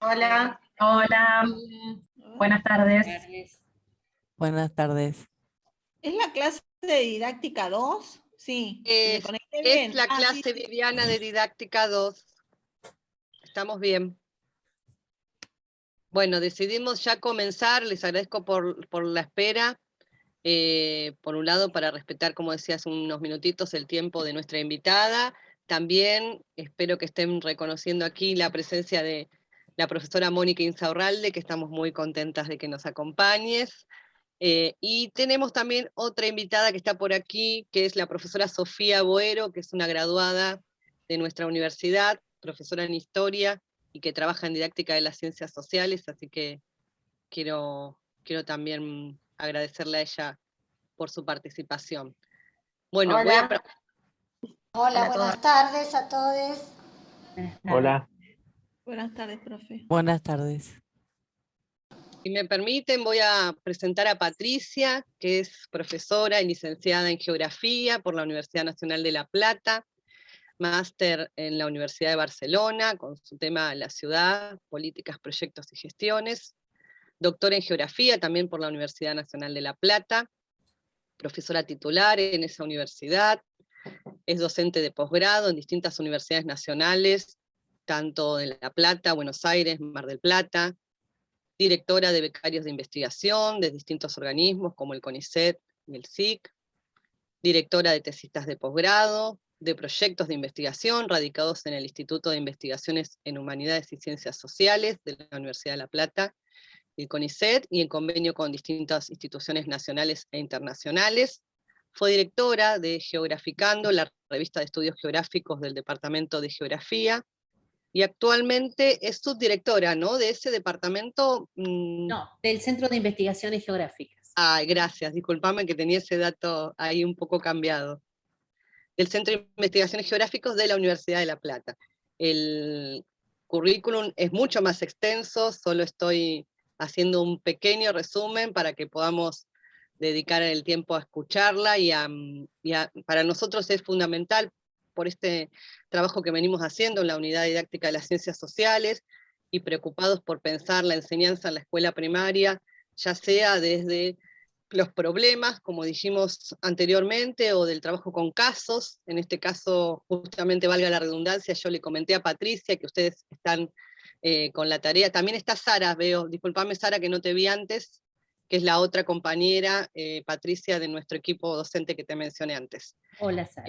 Hola, Hola, Hola, buenas buenas tardes. tardes. Buenas tardes. ¿es la clase de didáctica 2? Sí, ¿me conecté Es bien? la Sí, clase sí. Viviana de Didáctica 2. Estamos bien. Bueno, decidimos ya comenzar. Les agradezco por la espera. Por un lado, para respetar, como decía hace unos minutitos, el tiempo de nuestra invitada. También espero que estén reconociendo aquí la presencia de la profesora Mónica Insaurralde, que estamos muy contentas de que nos acompañes. Y tenemos también otra invitada que está por aquí, que es la profesora Sofía Boero, que es una graduada de nuestra universidad, profesora en historia y que trabaja en didáctica de las ciencias sociales, así que quiero también agradecerle a ella por su participación. Bueno, voy a... Hola. Hola, Hola a buenas todas. tardes a todos. Buenas tardes. Hola. Buenas tardes, profe. Buenas tardes. Si me permiten, voy a presentar a Patricia, que es profesora y licenciada en Geografía por la Universidad Nacional de La Plata, máster en la Universidad de Barcelona, con su tema La ciudad, políticas, proyectos y gestiones, doctora en Geografía también por la Universidad Nacional de La Plata, profesora titular en esa universidad, es docente de posgrado en distintas universidades nacionales, tanto en La Plata, Buenos Aires, Mar del Plata, directora de becarios de investigación de distintos organismos como el CONICET y el SIC, directora de tesistas de posgrado, de proyectos de investigación radicados en el Instituto de Investigaciones en Humanidades y Ciencias Sociales de la Universidad de La Plata, el CONICET, y en convenio con distintas instituciones nacionales e internacionales. Fue directora de Geograficando, la revista de estudios geográficos del Departamento de Geografía, y actualmente es subdirectora, ¿no?, de ese departamento. No, del Centro de Investigaciones Geográficas. Ay, gracias, discúlpame que tenía ese dato ahí un poco cambiado. Del Centro de Investigaciones Geográficos de la Universidad de La Plata. El currículum es mucho más extenso, solo estoy haciendo un pequeño resumen para que podamos dedicar el tiempo a escucharla, para nosotros es fundamental por este trabajo que venimos haciendo en la Unidad Didáctica de las Ciencias Sociales, y preocupados por pensar la enseñanza en la escuela primaria, ya sea desde los problemas, como dijimos anteriormente, o del trabajo con casos. En este caso, justamente, valga la redundancia, yo le comenté a Patricia que ustedes están con la tarea. También está Sara, veo, disculpame Sara que no te vi antes, que es la otra compañera, Patricia, de nuestro equipo docente que te mencioné antes. Hola, Sara.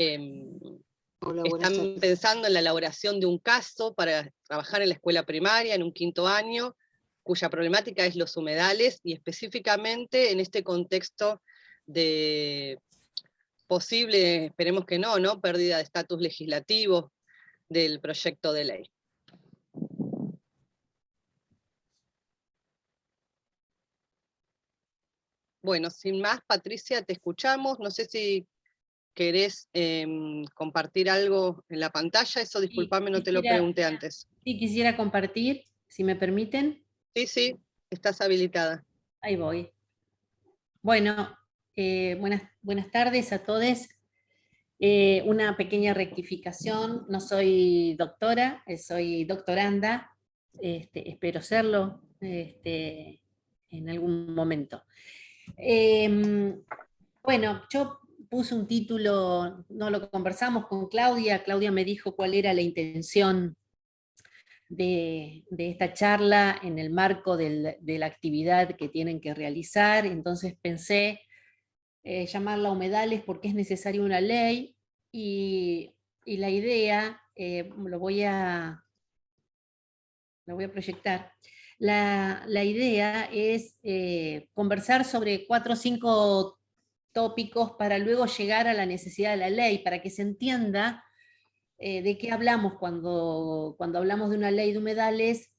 Hola, están pensando en la elaboración de un caso para trabajar en la escuela primaria, en un 5º año, cuya problemática es los humedales, y específicamente en este contexto de posible, esperemos que no, pérdida de estatus legislativo del proyecto de ley. Bueno, sin más, Patricia, te escuchamos. No sé si querés compartir algo en la pantalla, eso disculpame, no te lo pregunté antes. Sí, quisiera compartir, si me permiten. Sí, estás habilitada. Ahí voy. Bueno, buenas tardes a todos. Una pequeña rectificación, no soy doctora, soy doctoranda, espero serlo en algún momento. Bueno, yo puse un título, no lo conversamos con Claudia me dijo cuál era la intención de esta charla en el marco de la actividad que tienen que realizar, entonces pensé llamarla humedales porque es necesaria una ley, y la idea, lo voy a proyectar, la idea es conversar sobre 4 o 5 tópicos para luego llegar a la necesidad de la ley, para que se entienda de qué hablamos cuando hablamos de una ley de humedales.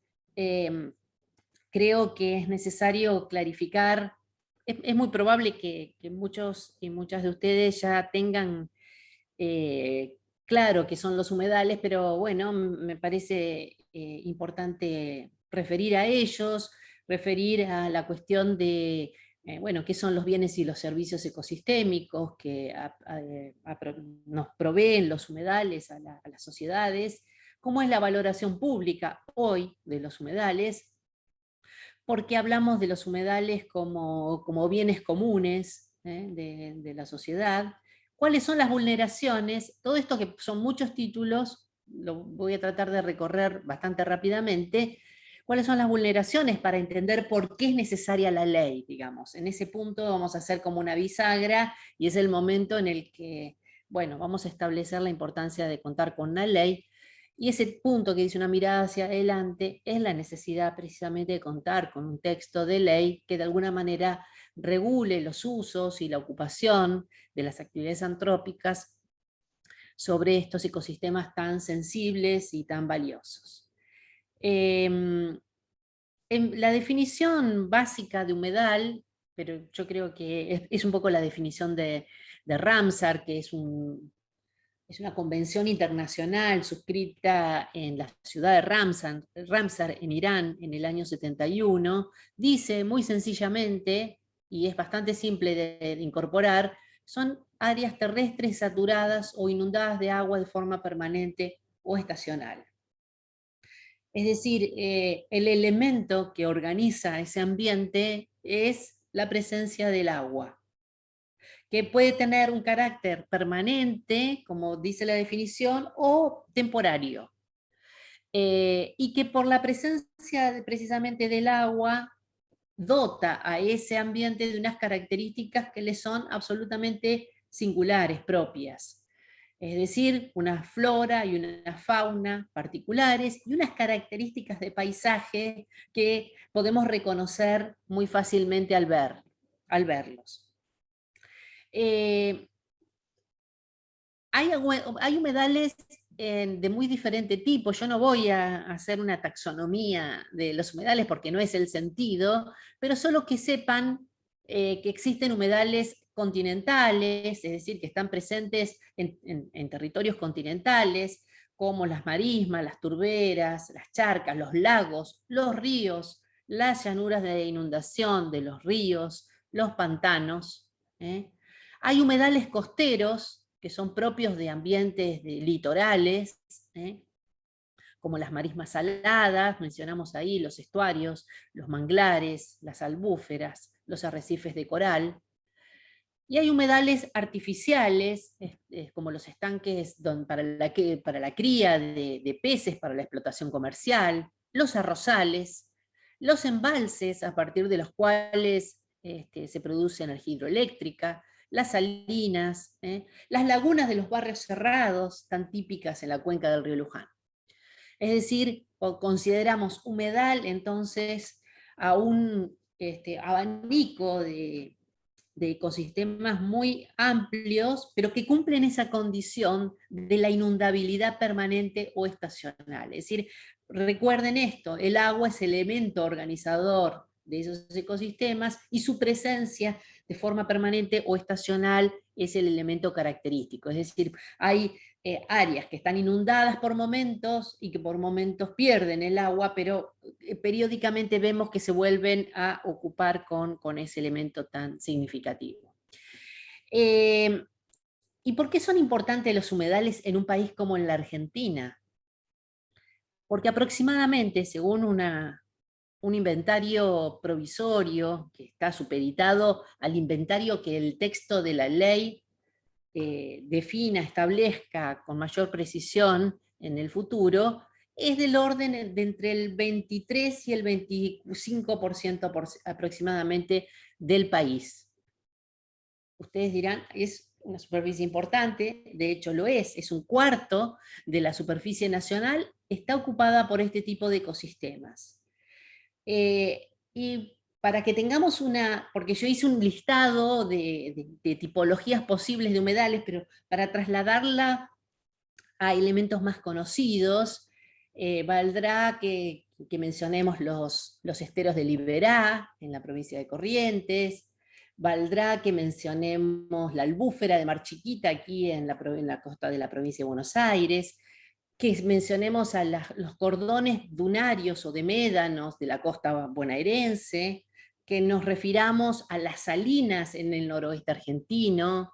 Creo que es necesario clarificar, es muy probable que muchos y muchas de ustedes ya tengan claro qué son los humedales, pero bueno, me parece importante referir a ellos, referir a la cuestión de, bueno, qué son los bienes y los servicios ecosistémicos que nos proveen los humedales a las sociedades, ¿Cómo es la valoración pública hoy de los humedales? Porque hablamos de los humedales como bienes comunes de la sociedad. ¿Cuáles son las vulneraciones? Todo esto que son muchos títulos, lo voy a tratar de recorrer bastante rápidamente. ¿Cuáles son las vulneraciones para entender por qué es necesaria la ley? Digamos, en ese punto vamos a hacer como una bisagra y es el momento en el que, bueno, vamos a establecer la importancia de contar con una ley. Y ese punto que dice una mirada hacia adelante es la necesidad precisamente de contar con un texto de ley que de alguna manera regule los usos y la ocupación de las actividades antrópicas sobre estos ecosistemas tan sensibles y tan valiosos. La definición básica de humedal, pero yo creo que es un poco la definición de Ramsar, que es una convención internacional suscrita en la ciudad de Ramsar, en Irán, en el año 71, dice muy sencillamente, y es bastante simple de incorporar, son áreas terrestres saturadas o inundadas de agua de forma permanente o estacional. Es decir, el elemento que organiza ese ambiente es la presencia del agua, que puede tener un carácter permanente, como dice la definición, o temporario. Y que por la presencia precisamente del agua dota a ese ambiente de unas características que le son absolutamente singulares, propias. Es decir, una flora y una fauna particulares y unas características de paisaje que podemos reconocer muy fácilmente al verlos. Hay humedales de muy diferente tipo. Yo no voy a hacer una taxonomía de los humedales porque no es el sentido, pero solo que sepan que existen humedales continentales, es decir, que están presentes en territorios continentales, como las marismas, las turberas, las charcas, los lagos, los ríos, las llanuras de inundación de los ríos, los pantanos. Hay humedales costeros, que son propios de ambientes litorales, como las marismas saladas, mencionamos ahí los estuarios, los manglares, las albúferas, los arrecifes de coral. Y hay humedales artificiales, como los estanques para la cría de peces, para la explotación comercial, los arrozales, los embalses a partir de los cuales se produce energía hidroeléctrica, las salinas, las lagunas de los barrios cerrados, tan típicas en la cuenca del río Luján. Es decir, consideramos humedal entonces a un abanico de ecosistemas muy amplios, pero que cumplen esa condición de la inundabilidad permanente o estacional. Es decir, recuerden esto, el agua es elemento organizador de esos ecosistemas y su presencia de forma permanente o estacional es el elemento característico. Es decir, hay áreas que están inundadas por momentos y que por momentos pierden el agua, pero periódicamente vemos que se vuelven a ocupar con ese elemento tan significativo. ¿Y por qué son importantes los humedales en un país como en la Argentina? Porque aproximadamente, según un inventario provisorio que está supeditado al inventario que el texto de la ley defina, establezca con mayor precisión en el futuro, es del orden de entre el 23 y el 25% aproximadamente del país. Ustedes dirán, es una superficie importante, de hecho lo es un cuarto de la superficie nacional, está ocupada por este tipo de ecosistemas. Y para que tengamos porque yo hice un listado de tipologías posibles de humedales, pero para trasladarla a elementos más conocidos, valdrá que mencionemos los esteros de Liberá, en la provincia de Corrientes, valdrá que mencionemos la albúfera de Mar Chiquita, aquí en la costa de la provincia de Buenos Aires, que mencionemos a los cordones dunarios o de médanos de la costa bonaerense, que nos refiramos a las salinas en el noroeste argentino,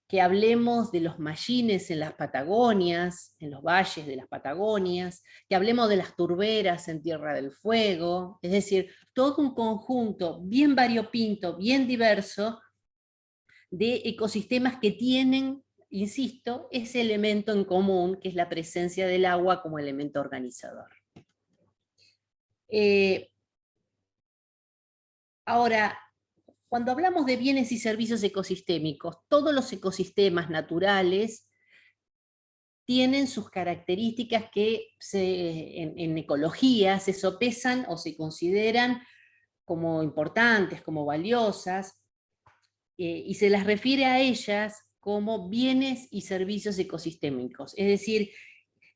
que hablemos de los mallines en las Patagonias, en los valles de las Patagonias, que hablemos de las turberas en Tierra del Fuego, es decir, todo un conjunto bien variopinto, bien diverso, de ecosistemas que tienen, insisto, ese elemento en común, que es la presencia del agua como elemento organizador. Ahora, cuando hablamos de bienes y servicios ecosistémicos, todos los ecosistemas naturales tienen sus características que en ecología se sopesan o se consideran como importantes, como valiosas, y se las refiere a ellas como bienes y servicios ecosistémicos. Es decir,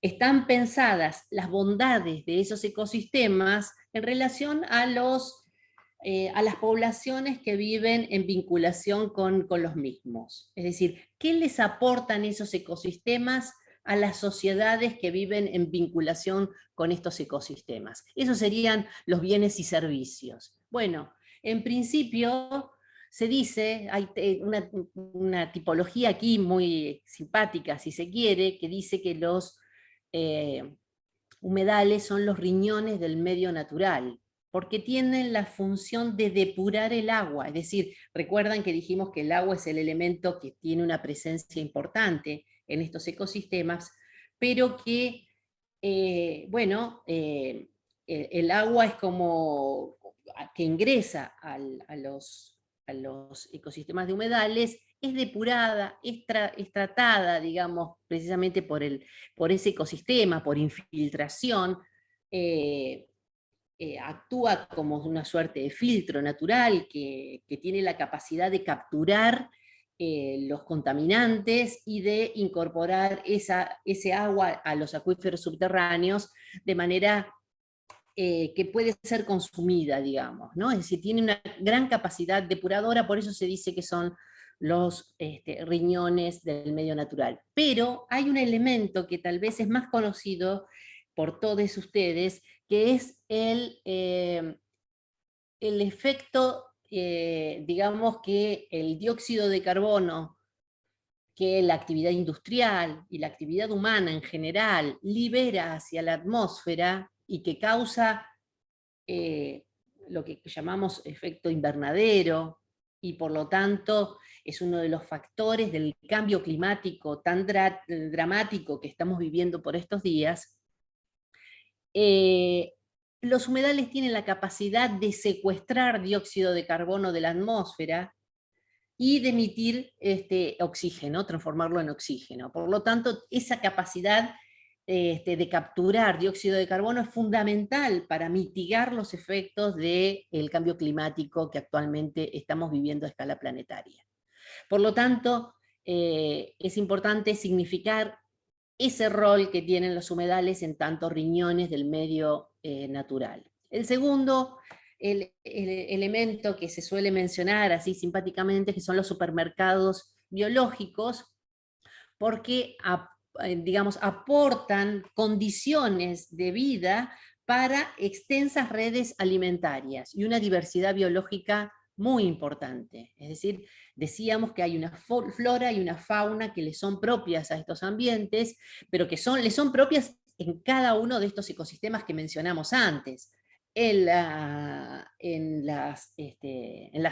están pensadas las bondades de esos ecosistemas en relación a las poblaciones que viven en vinculación con los mismos. Es decir, ¿qué les aportan esos ecosistemas a las sociedades que viven en vinculación con estos ecosistemas? Esos serían los bienes y servicios. Bueno, en principio se dice, hay una tipología aquí muy simpática, si se quiere, que dice que los humedales son los riñones del medio natural, porque tienen la función de depurar el agua. Es decir, recuerdan que dijimos que el agua es el elemento que tiene una presencia importante en estos ecosistemas, pero que, el agua es como que ingresa a los ecosistemas de humedales, es depurada, es tratada, digamos, precisamente por ese ecosistema, por infiltración, actúa como una suerte de filtro natural que tiene la capacidad de capturar los contaminantes y de incorporar ese agua a los acuíferos subterráneos de manera que puede ser consumida, digamos, ¿no? Es decir, tiene una gran capacidad depuradora, por eso se dice que son los riñones del medio natural. Pero hay un elemento que tal vez es más conocido por todos ustedes, que es el efecto, digamos, que el dióxido de carbono, que la actividad industrial y la actividad humana en general libera hacia la atmósfera y que causa lo que llamamos efecto invernadero, y por lo tanto es uno de los factores del cambio climático tan dramático que estamos viviendo por estos días. Los humedales tienen la capacidad de secuestrar dióxido de carbono de la atmósfera y de emitir oxígeno, transformarlo en oxígeno. Por lo tanto, esa capacidad de capturar dióxido de carbono es fundamental para mitigar los efectos del cambio climático que actualmente estamos viviendo a escala planetaria. Por lo tanto, es importante significar ese rol que tienen los humedales en tantos riñones del medio natural. El segundo elemento que se suele mencionar así simpáticamente, que son los supermercados biológicos, porque digamos, aportan condiciones de vida para extensas redes alimentarias y una diversidad biológica muy importante. Es decir, decíamos que hay una flora y una fauna que le son propias a estos ambientes, pero que les son propias en cada uno de estos ecosistemas que mencionamos antes. En las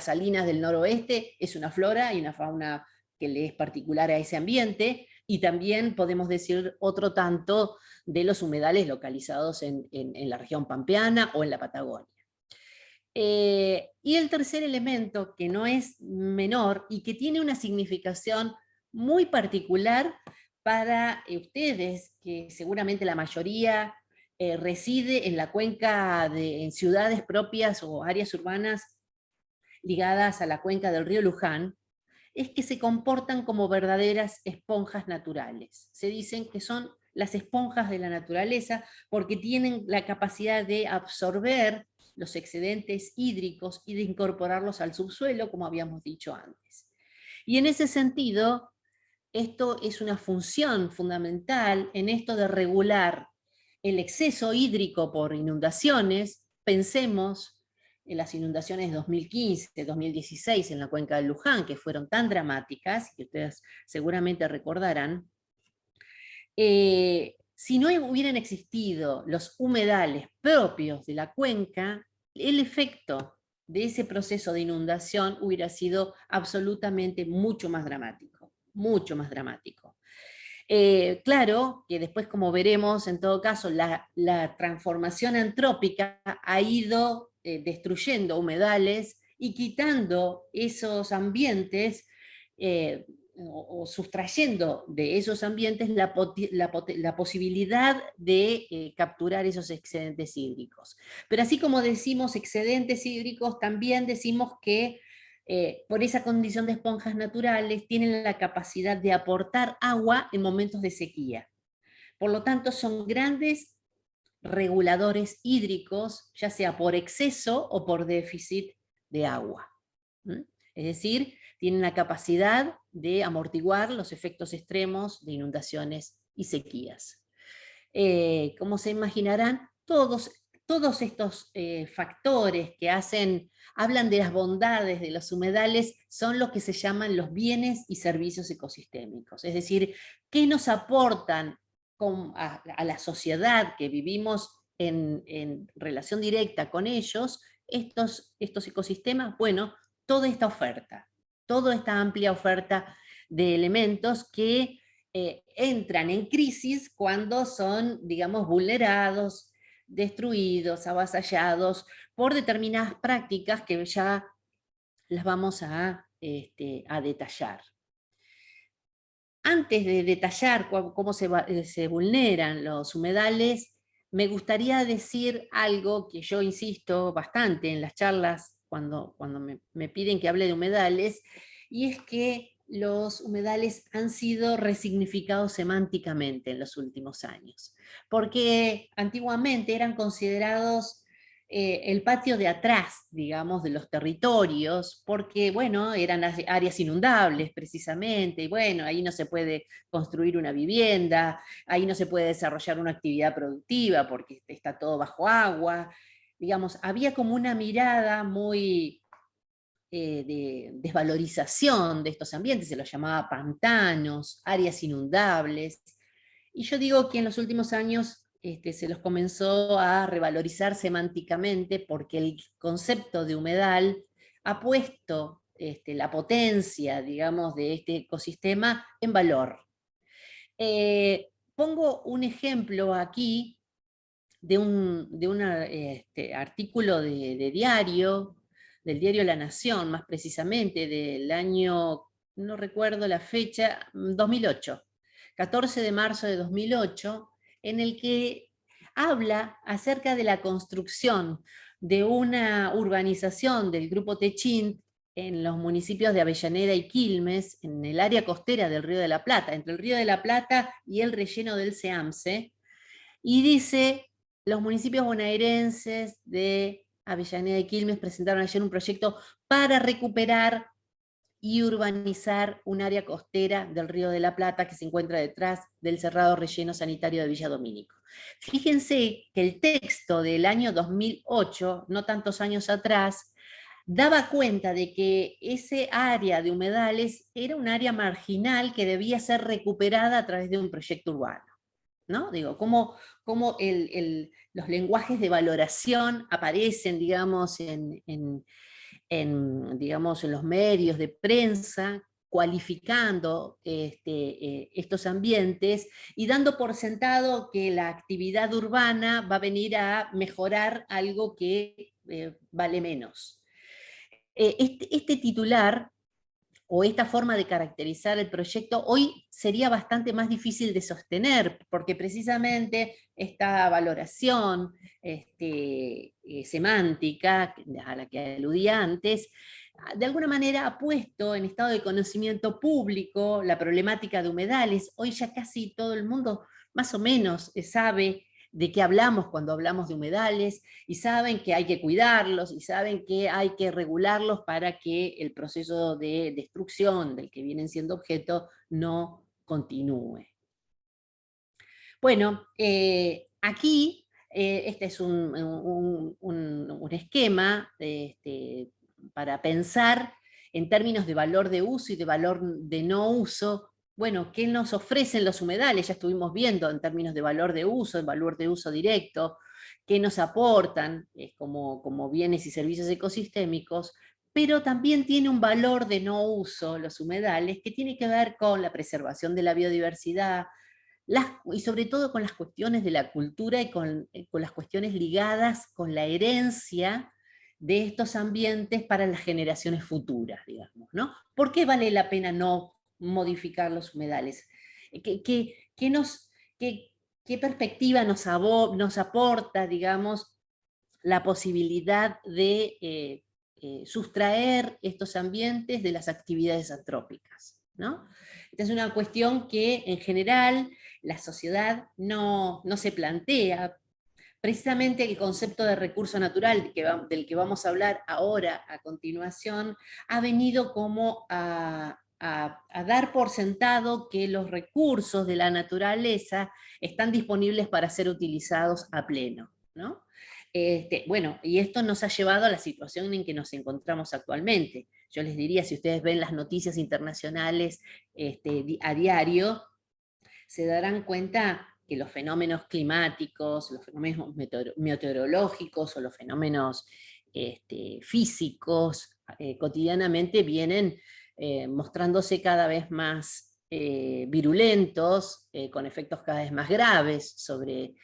salinas del noroeste es una flora y una fauna que le es particular a ese ambiente, y también podemos decir otro tanto de los humedales localizados en la región pampeana o en la Patagonia. Y el tercer elemento, que no es menor y que tiene una significación muy particular para ustedes, que seguramente la mayoría reside en la cuenca, en ciudades propias o áreas urbanas ligadas a la cuenca del río Luján, es que se comportan como verdaderas esponjas naturales. Se dicen que son las esponjas de la naturaleza porque tienen la capacidad de absorber los excedentes hídricos y de incorporarlos al subsuelo, como habíamos dicho antes. Y en ese sentido, esto es una función fundamental en esto de regular el exceso hídrico por inundaciones. Pensemos las inundaciones de 2015, 2016 en la cuenca del Luján, que fueron tan dramáticas, que ustedes seguramente recordarán, si no hubieran existido los humedales propios de la cuenca, el efecto de ese proceso de inundación hubiera sido absolutamente mucho más dramático, mucho más dramático. Claro que después, como veremos, en todo caso, la transformación antrópica ha ido destruyendo humedales y quitando esos ambientes, o sustrayendo de esos ambientes la posibilidad de capturar esos excedentes hídricos. Pero así como decimos excedentes hídricos, también decimos que por esa condición de esponjas naturales, tienen la capacidad de aportar agua en momentos de sequía. Por lo tanto, son grandes reguladores hídricos, ya sea por exceso o por déficit de agua. Es decir, tienen la capacidad de amortiguar los efectos extremos de inundaciones y sequías. Como se imaginarán, todos estos factores que hablan de las bondades de los humedales son lo que se llaman los bienes y servicios ecosistémicos. Es decir, ¿qué nos aportan a la sociedad que vivimos en relación directa con ellos, estos ecosistemas? Bueno, toda esta oferta, toda esta amplia oferta de elementos que entran en crisis cuando son, digamos, vulnerados, destruidos, avasallados por determinadas prácticas que ya las vamos a detallar. Antes de detallar cómo se vulneran los humedales, me gustaría decir algo que yo insisto bastante en las charlas cuando me piden que hable de humedales, y es que los humedales han sido resignificados semánticamente en los últimos años, porque antiguamente eran considerados el patio de atrás, digamos, de los territorios, porque, bueno, eran áreas inundables precisamente, y bueno, ahí no se puede construir una vivienda, ahí no se puede desarrollar una actividad productiva porque está todo bajo agua. Digamos, había como una mirada muy de desvalorización de estos ambientes, se los llamaba pantanos, áreas inundables, y yo digo que en los últimos años se los comenzó a revalorizar semánticamente porque el concepto de humedal ha puesto la potencia, digamos, de este ecosistema en valor. Pongo un ejemplo aquí de un artículo de diario, del diario La Nación, más precisamente, del año, no recuerdo la fecha, 2008, 14 de marzo de 2008, en el que habla acerca de la construcción de una urbanización del Grupo Techint en los municipios de Avellaneda y Quilmes, en el área costera del Río de la Plata, entre el Río de la Plata y el relleno del Seamse, y dice: los municipios bonaerenses de Avellaneda y Quilmes presentaron ayer un proyecto para recuperar y urbanizar un área costera del Río de la Plata que se encuentra detrás del cerrado relleno sanitario de Villa Domínico. Fíjense que el texto del año 2008, no tantos años atrás, daba cuenta de que ese área de humedales era un área marginal que debía ser recuperada a través de un proyecto urbano, ¿no? Digo, cómo los lenguajes de valoración aparecen, digamos, digamos, en los medios de prensa, cualificando estos ambientes y dando por sentado que la actividad urbana va a venir a mejorar algo que vale menos. Este titular o esta forma de caracterizar el proyecto hoy sería bastante más difícil de sostener, porque precisamente esta valoración semántica a la que aludía antes, de alguna manera ha puesto en estado de conocimiento público la problemática de humedales. Hoy ya casi todo el mundo más o menos sabe de qué hablamos cuando hablamos de humedales, y saben que hay que cuidarlos, y saben que hay que regularlos para que el proceso de destrucción del que vienen siendo objeto no continúe. Bueno, aquí esta es una un esquema para pensar en términos de valor de uso y de valor de no uso. Bueno, ¿qué nos ofrecen los humedales? Ya estuvimos viendo en términos de valor de uso, en valor de uso directo, qué nos aportan como bienes y servicios ecosistémicos, pero también tiene un valor de no uso, los humedales, que tiene que ver con la preservación de la biodiversidad, y sobre todo con las cuestiones de la cultura y con las cuestiones ligadas con la herencia de estos ambientes para las generaciones futuras, digamos, ¿no? ¿Por qué vale la pena no modificar los humedales? ¿Qué perspectiva nos aporta, digamos, la posibilidad de sustraer estos ambientes de las actividades antrópicas, ¿no? Esta es una cuestión que en general la sociedad no se plantea. Precisamente el concepto de recurso natural del que vamos a hablar ahora a continuación ha venido como a dar por sentado que los recursos de la naturaleza están disponibles para ser utilizados a pleno, ¿no? Bueno, y esto nos ha llevado a la situación en que nos encontramos actualmente. Yo les diría, si ustedes ven las noticias internacionales a diario, se darán cuenta que los fenómenos climáticos, los fenómenos meteorológicos o los fenómenos físicos cotidianamente vienen mostrándose cada vez más virulentos, con efectos cada vez más graves sobre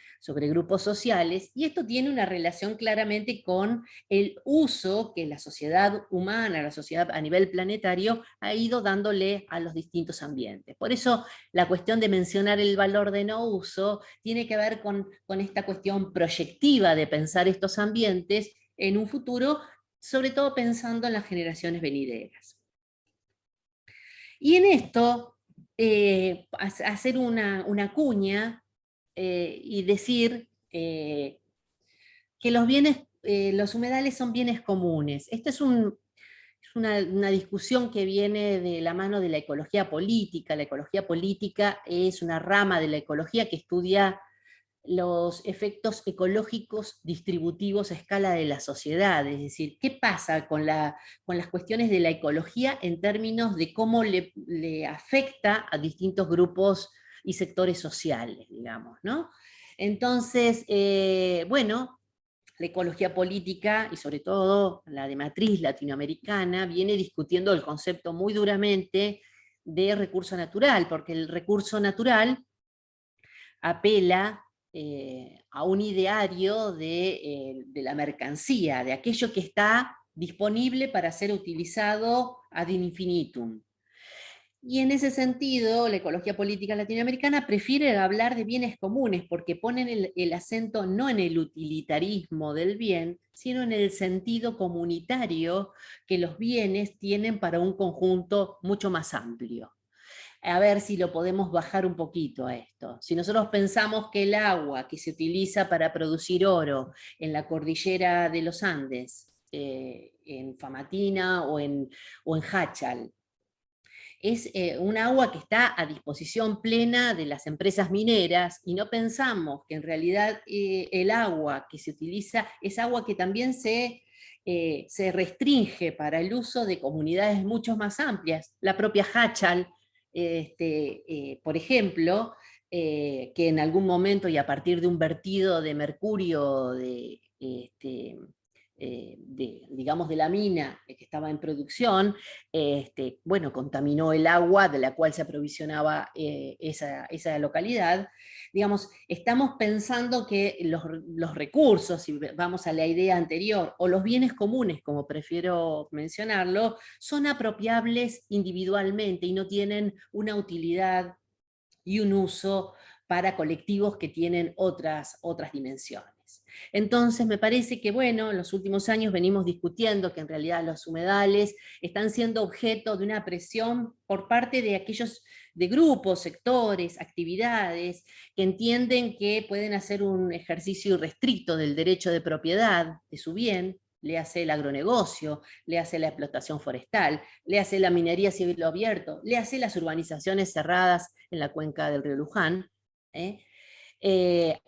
grupos sociales, y esto tiene una relación claramente con el uso que la sociedad humana, la sociedad a nivel planetario, ha ido dándole a los distintos ambientes. Por eso la cuestión de mencionar el valor de no uso tiene que ver con esta cuestión proyectiva de pensar estos ambientes en un futuro, sobre todo pensando en las generaciones venideras. Y en esto, hacer una cuña y decir que los humedales son bienes comunes. Esta es una discusión que viene de la mano de la ecología política. La ecología política es una rama de la ecología que estudia los efectos ecológicos distributivos a escala de la sociedad, es decir, qué pasa con las cuestiones de la ecología en términos de cómo le afecta a distintos grupos y sectores sociales, digamos, ¿no? Entonces, bueno, la ecología política, y sobre todo la de matriz latinoamericana, viene discutiendo el concepto muy duramente de recurso natural, porque el recurso natural apela a un ideario de la mercancía, de aquello que está disponible para ser utilizado ad infinitum. Y en ese sentido, la ecología política latinoamericana prefiere hablar de bienes comunes, porque ponen el acento no en el utilitarismo del bien, sino en el sentido comunitario que los bienes tienen para un conjunto mucho más amplio. A ver si lo podemos bajar un poquito a esto. Si nosotros pensamos que el agua que se utiliza para producir oro en la cordillera de los Andes, en Famatina o en Jáchal, es un agua que está a disposición plena de las empresas mineras, y no pensamos que en realidad el agua que se utiliza es agua que también se restringe para el uso de comunidades mucho más amplias. La propia Jáchal, por ejemplo, que en algún momento y a partir de un vertido de mercurio digamos de la mina que estaba en producción, bueno, contaminó el agua de la cual se aprovisionaba esa localidad. Digamos, estamos pensando que los recursos, si vamos a la idea anterior, o los bienes comunes, como prefiero mencionarlo, son apropiables individualmente y no tienen una utilidad y un uso para colectivos que tienen otras dimensiones. Entonces me parece que, bueno, en los últimos años venimos discutiendo que en realidad los humedales están siendo objeto de una presión por parte de aquellos, de grupos, sectores, actividades, que entienden que pueden hacer un ejercicio irrestricto del derecho de propiedad de su bien, le hace el agronegocio, le hace la explotación forestal, le hace la minería a cielo abierto, le hace las urbanizaciones cerradas en la cuenca del río Luján,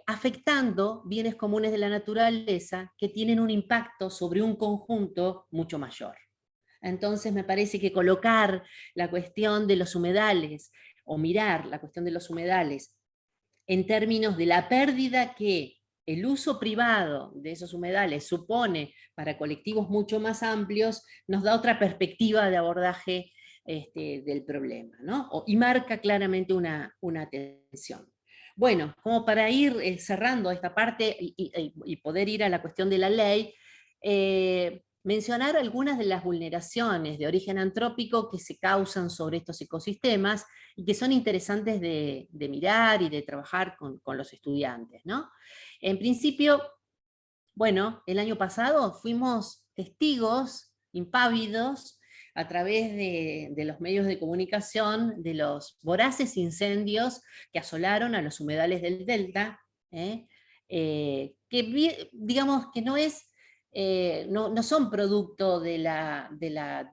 afectando bienes comunes de la naturaleza que tienen un impacto sobre un conjunto mucho mayor. Entonces me parece que colocar la cuestión de los humedales, o mirar la cuestión de los humedales en términos de la pérdida que el uso privado de esos humedales supone para colectivos mucho más amplios, nos da otra perspectiva de abordaje del problema, ¿no? Y marca claramente una tensión. Bueno, como para ir cerrando esta parte y poder ir a la cuestión de la ley, mencionar algunas de las vulneraciones de origen antrópico que se causan sobre estos ecosistemas y que son interesantes de mirar y de trabajar con los estudiantes, ¿no? En principio, bueno, el año pasado fuimos testigos impávidos a través de los medios de comunicación de los voraces incendios que asolaron a los humedales del Delta, que digamos que no es no son producto de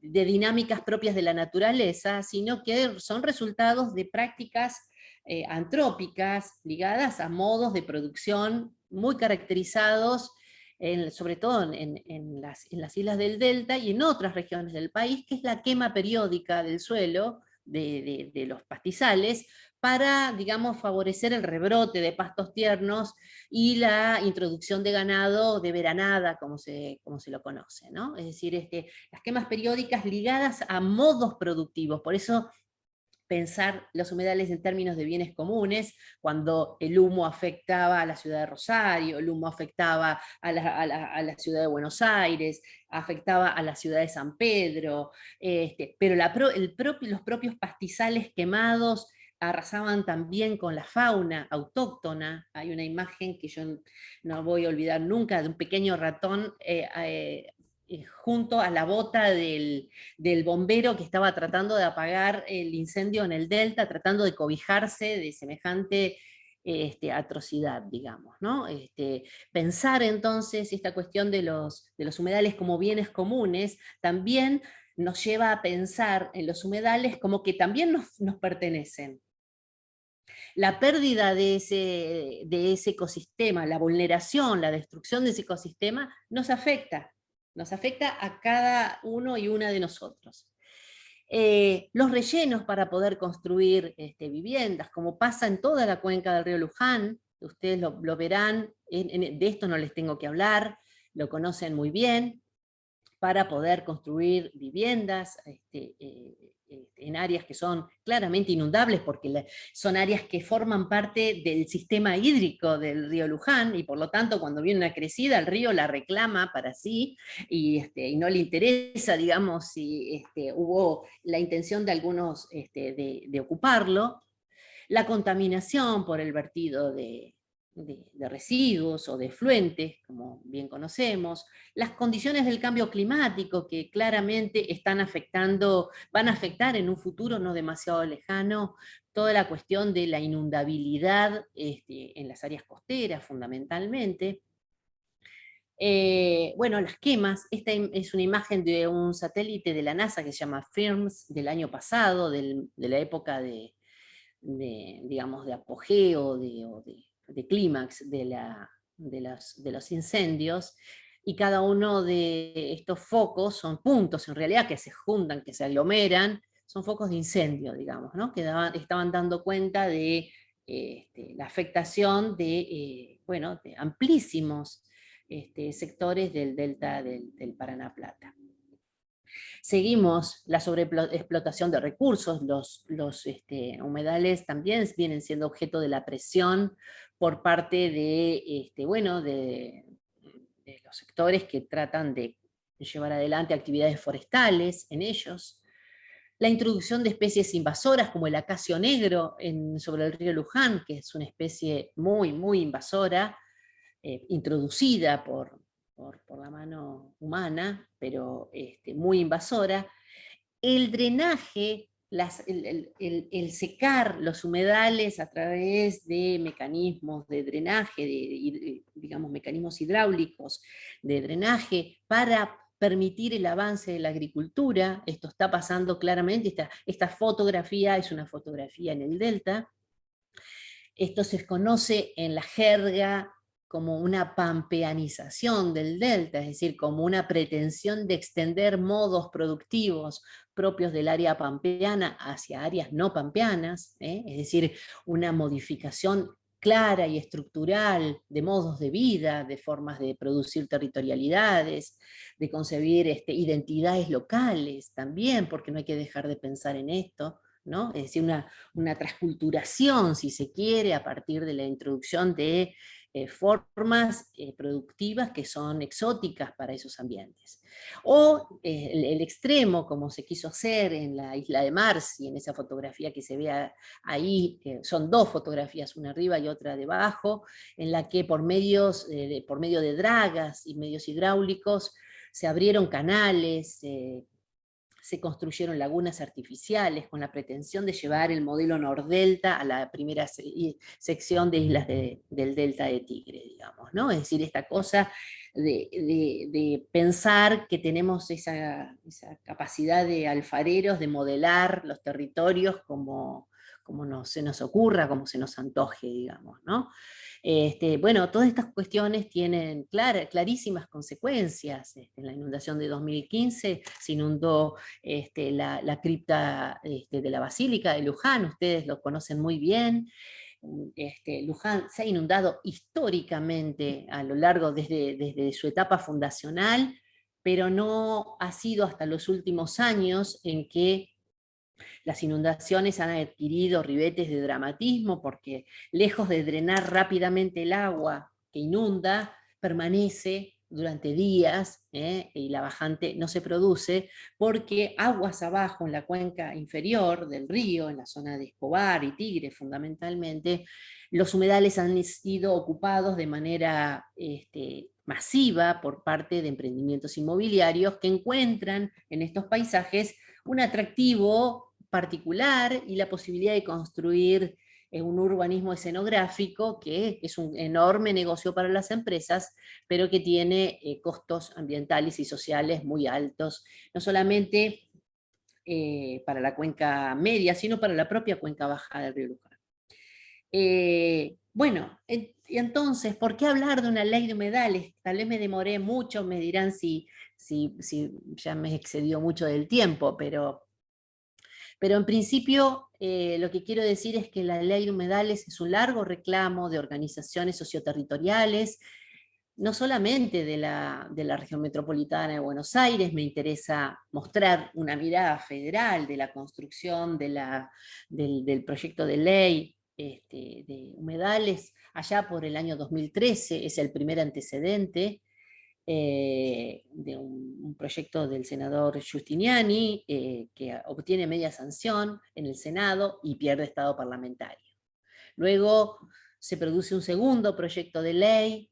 dinámicas propias de la naturaleza, sino que son resultados de prácticas antrópicas ligadas a modos de producción muy caracterizados, sobre todo en las islas del Delta y en otras regiones del país, que es la quema periódica del suelo, de los pastizales, para, digamos, favorecer el rebrote de pastos tiernos y la introducción de ganado de veranada, como se lo conoce, ¿no? Es decir, las quemas periódicas ligadas a modos productivos, por eso pensar los humedales en términos de bienes comunes, cuando el humo afectaba a la ciudad de Rosario, el humo afectaba a la ciudad de Buenos Aires, afectaba a la ciudad de San Pedro, pero los propios pastizales quemados arrasaban también con la fauna autóctona. Hay una imagen que yo no voy a olvidar nunca, de un pequeño ratón junto a la bota del bombero que estaba tratando de apagar el incendio en el Delta, tratando de cobijarse de semejante atrocidad, digamos, ¿no? Pensar entonces esta cuestión de los humedales como bienes comunes también nos lleva a pensar en los humedales como que también nos pertenecen. La pérdida de ese ecosistema, la vulneración, la destrucción de ese ecosistema nos afecta a cada uno y una de nosotros. Los rellenos para poder construir viviendas, como pasa en toda la cuenca del río Luján, ustedes lo verán, de esto no les tengo que hablar, lo conocen muy bien, para poder construir viviendas en áreas que son claramente inundables, porque son áreas que forman parte del sistema hídrico del río Luján, y por lo tanto cuando viene una crecida el río la reclama para sí, y no le interesa, digamos, si hubo la intención de algunos de ocuparlo. La contaminación por el vertido de residuos o de efluentes, como bien conocemos, las condiciones del cambio climático que claramente van a afectar en un futuro no demasiado lejano, toda la cuestión de la inundabilidad en las áreas costeras fundamentalmente. Bueno, las quemas, esta es una imagen de un satélite de la NASA que se llama FIRMS del año pasado, de la época digamos, de apogeo, de clímax de los incendios, y cada uno de estos focos son puntos, en realidad, que se juntan, que se aglomeran, son focos de incendio, digamos, ¿no? Que estaban dando cuenta de la afectación bueno, de amplísimos sectores del delta del Paraná-Plata. Seguimos la sobreexplotación de recursos, los humedales también vienen siendo objeto de la presión por parte bueno, de los sectores que tratan de llevar adelante actividades forestales en ellos. La introducción de especies invasoras como el acacio negro sobre el río Luján, que es una especie muy, muy invasora, introducida por la mano humana, pero muy invasora. El drenaje, el secar los humedales a través de mecanismos de drenaje, digamos, mecanismos hidráulicos de drenaje para permitir el avance de la agricultura. Esto está pasando claramente, esta fotografía es una fotografía en el Delta. Esto se conoce en la jerga como una pampeanización del delta, es decir, como una pretensión de extender modos productivos propios del área pampeana hacia áreas no pampeanas, es decir, una modificación clara y estructural de modos de vida, de formas de producir territorialidades, de concebir identidades locales también, porque no hay que dejar de pensar en esto, ¿no? Es decir, una transculturación, si se quiere, a partir de la introducción de formas productivas que son exóticas para esos ambientes. O el extremo, como se quiso hacer en la isla de Marci, en esa fotografía que se ve ahí, que son dos fotografías, una arriba y otra debajo, en la que por medio de dragas y medios hidráulicos se abrieron canales, se construyeron lagunas artificiales con la pretensión de llevar el modelo Nordelta a la primera sección de islas del delta de Tigre, digamos, ¿no? Es decir, esta cosa de pensar que tenemos esa capacidad de alfareros de modelar los territorios como se nos ocurra, como se nos antoje, digamos, ¿no? Bueno, todas estas cuestiones tienen clarísimas consecuencias. En la inundación de 2015 se inundó la cripta de la Basílica de Luján, ustedes lo conocen muy bien. Luján se ha inundado históricamente a lo largo desde su etapa fundacional, pero no ha sido hasta los últimos años en que las inundaciones han adquirido ribetes de dramatismo, porque lejos de drenar rápidamente el agua que inunda, permanece durante días, y la bajante no se produce, porque aguas abajo en la cuenca inferior del río, en la zona de Escobar y Tigre fundamentalmente, los humedales han sido ocupados de manera masiva por parte de emprendimientos inmobiliarios que encuentran en estos paisajes un atractivo particular y la posibilidad de construir un urbanismo escenográfico que es un enorme negocio para las empresas, pero que tiene costos ambientales y sociales muy altos, no solamente para la cuenca media, sino para la propia cuenca baja del río Luján. Bueno, entonces, ¿por qué hablar de una ley de humedales? Tal vez me demoré mucho, me dirán si ya me excedió mucho del tiempo, pero en principio lo que quiero decir es que la ley de humedales es un largo reclamo de organizaciones socioterritoriales, no solamente de la región metropolitana de Buenos Aires. Me interesa mostrar una mirada federal de la construcción del proyecto de ley de humedales allá por el año 2013, es el primer antecedente de un proyecto del senador Giustiniani, que obtiene media sanción en el Senado y pierde estado parlamentario. Luego se produce un segundo proyecto de ley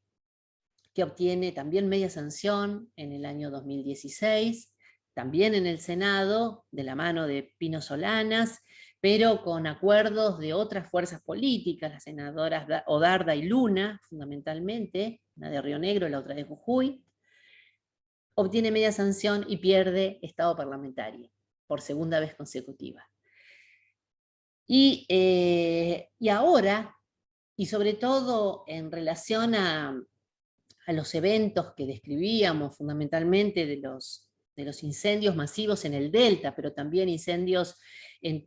que obtiene también media sanción en el año 2016, también en el Senado, de la mano de Pino Solanas, pero con acuerdos de otras fuerzas políticas, las senadoras Odarda y Luna, fundamentalmente, una de Río Negro y la otra de Jujuy. Obtiene media sanción y pierde estado parlamentario por segunda vez consecutiva. Y ahora, y sobre todo en relación a los eventos que describíamos, fundamentalmente de los incendios masivos en el delta, pero también incendios en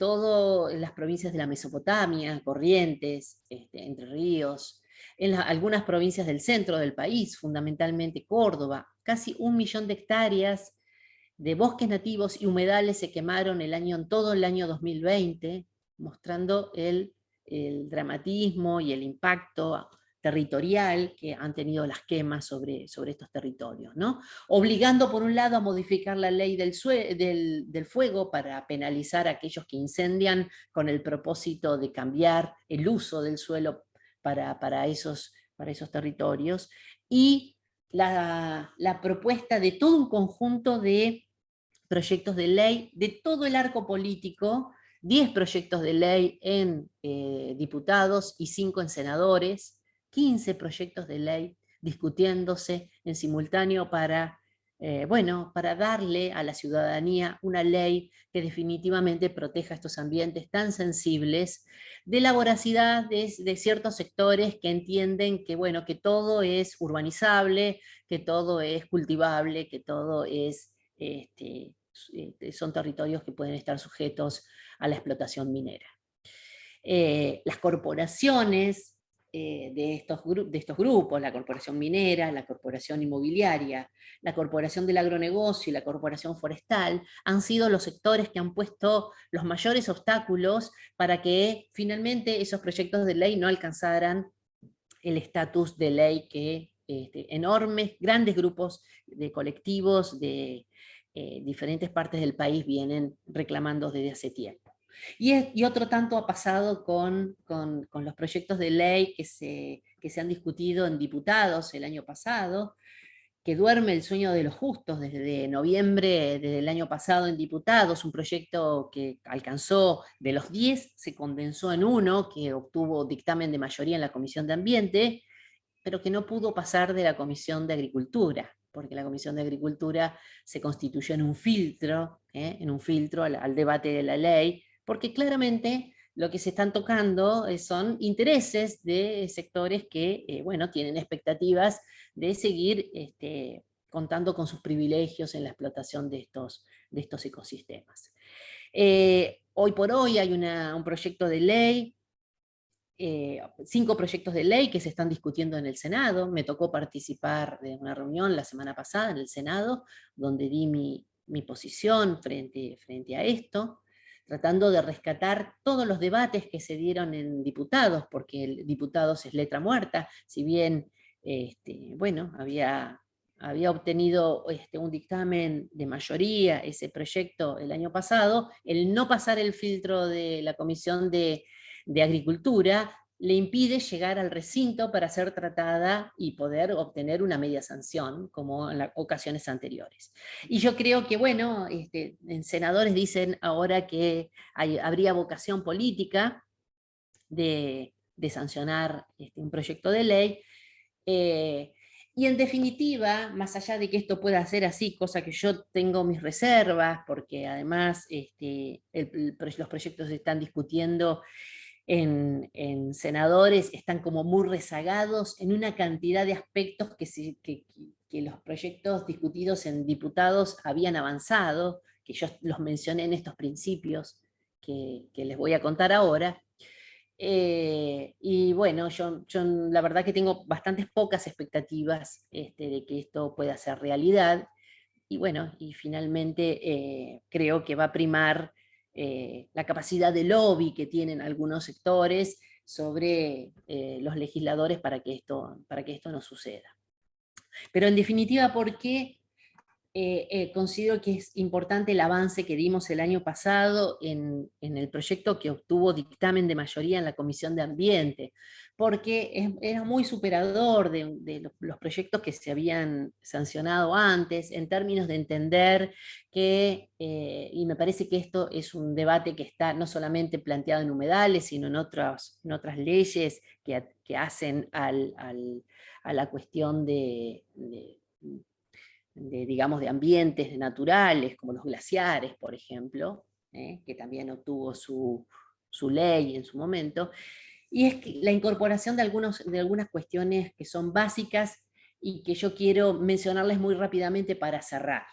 las provincias de la Mesopotamia, Corrientes, Entre Ríos, en algunas provincias del centro del país, fundamentalmente Córdoba. Casi 1 millón de hectáreas de bosques nativos y humedales se quemaron en todo el año 2020, mostrando el dramatismo y el impacto territorial que han tenido las quemas sobre estos territorios, ¿no? Obligando por un lado a modificar la ley del fuego para penalizar a aquellos que incendian con el propósito de cambiar el uso del suelo para esos territorios, y la propuesta de todo un conjunto de proyectos de ley de todo el arco político, 10 proyectos de ley en diputados y 5 en senadores, 15 proyectos de ley discutiéndose en simultáneo para bueno, para darle a la ciudadanía una ley que definitivamente proteja estos ambientes tan sensibles de la voracidad de ciertos sectores que entienden que, bueno, que todo es urbanizable, que todo es cultivable, que todo es, son territorios que pueden estar sujetos a la explotación minera. Las corporaciones de estos grupos, la corporación minera, la corporación inmobiliaria, la corporación del agronegocio y la corporación forestal, han sido los sectores que han puesto los mayores obstáculos para que finalmente esos proyectos de ley no alcanzaran el estatus de ley que enormes, grandes grupos de colectivos de diferentes partes del país vienen reclamando desde hace tiempo. Y otro tanto ha pasado con los proyectos de ley que se han discutido en diputados el año pasado, que duerme el sueño de los justos desde noviembre del año pasado en diputados, un proyecto que alcanzó de los 10, se condensó en uno, que obtuvo dictamen de mayoría en la Comisión de Ambiente, pero que no pudo pasar de la Comisión de Agricultura, porque la Comisión de Agricultura se constituyó en un filtro al debate de la ley, porque claramente lo que se están tocando son intereses de sectores que, bueno, tienen expectativas de seguir contando con sus privilegios en la explotación de estos ecosistemas. Hoy por hoy hay un proyecto de ley, 5 proyectos de ley que se están discutiendo en el Senado. Me tocó participar de una reunión la semana pasada en el Senado, donde di mi posición frente a esto, tratando de rescatar todos los debates que se dieron en diputados, porque el diputados es letra muerta, si bien bueno, había obtenido un dictamen de mayoría ese proyecto el año pasado, el no pasar el filtro de la Comisión de Agricultura le impide llegar al recinto para ser tratada y poder obtener una media sanción, como en las ocasiones anteriores. Y yo creo que, bueno, senadores dicen ahora que habría vocación política de sancionar un proyecto de ley, y en definitiva, más allá de que esto pueda ser así, cosa que yo tengo mis reservas, porque además los proyectos se están discutiendo en senadores, están como muy rezagados en una cantidad de aspectos que los proyectos discutidos en diputados habían avanzado, que yo los mencioné en estos principios que les voy a contar ahora. Y bueno, yo la verdad que tengo bastantes pocas expectativas de que esto pueda ser realidad, y bueno, y finalmente creo que va a primar la capacidad de lobby que tienen algunos sectores sobre los legisladores para que esto no suceda. Pero en definitiva, ¿por qué considero que es importante el avance que dimos el año pasado en el proyecto que obtuvo dictamen de mayoría en la Comisión de Ambiente? Porque era muy superador de los proyectos que se habían sancionado antes, en términos de entender que, y me parece que esto es un debate que está no solamente planteado en humedales, sino en otras leyes que hacen a la cuestión digamos, de ambientes naturales, como los glaciares, por ejemplo, que también obtuvo su ley en su momento, y es que la incorporación de algunas cuestiones que son básicas y que yo quiero mencionarles muy rápidamente para cerrar.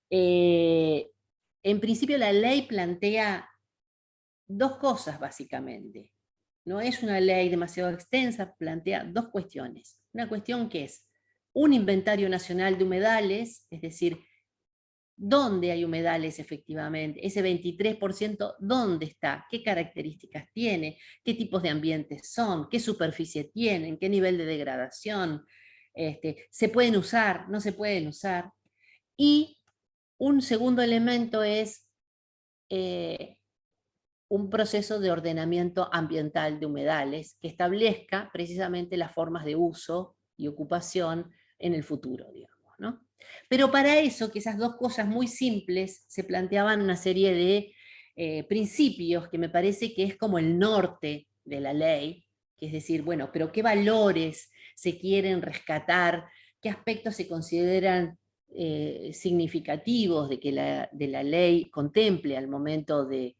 En principio la ley plantea 2 cosas básicamente. No es una ley demasiado extensa, plantea 2 cuestiones. Una cuestión que es un inventario nacional de humedales, es decir, ¿dónde hay humedales efectivamente? Ese 23%, ¿dónde está? ¿Qué características tiene? ¿Qué tipos de ambientes son? ¿Qué superficie tienen? ¿Qué nivel de degradación? ¿Se pueden usar? ¿No se pueden usar? Y un segundo elemento es un proceso de ordenamiento ambiental de humedales que establezca precisamente las formas de uso y ocupación en el futuro, digamos, ¿no? Pero para eso, que esas 2 cosas muy simples, se planteaban una serie de principios que me parece que es como el norte de la ley, que es decir, bueno, pero ¿qué valores se quieren rescatar qué aspectos se consideran significativos de que la ley contemple al momento de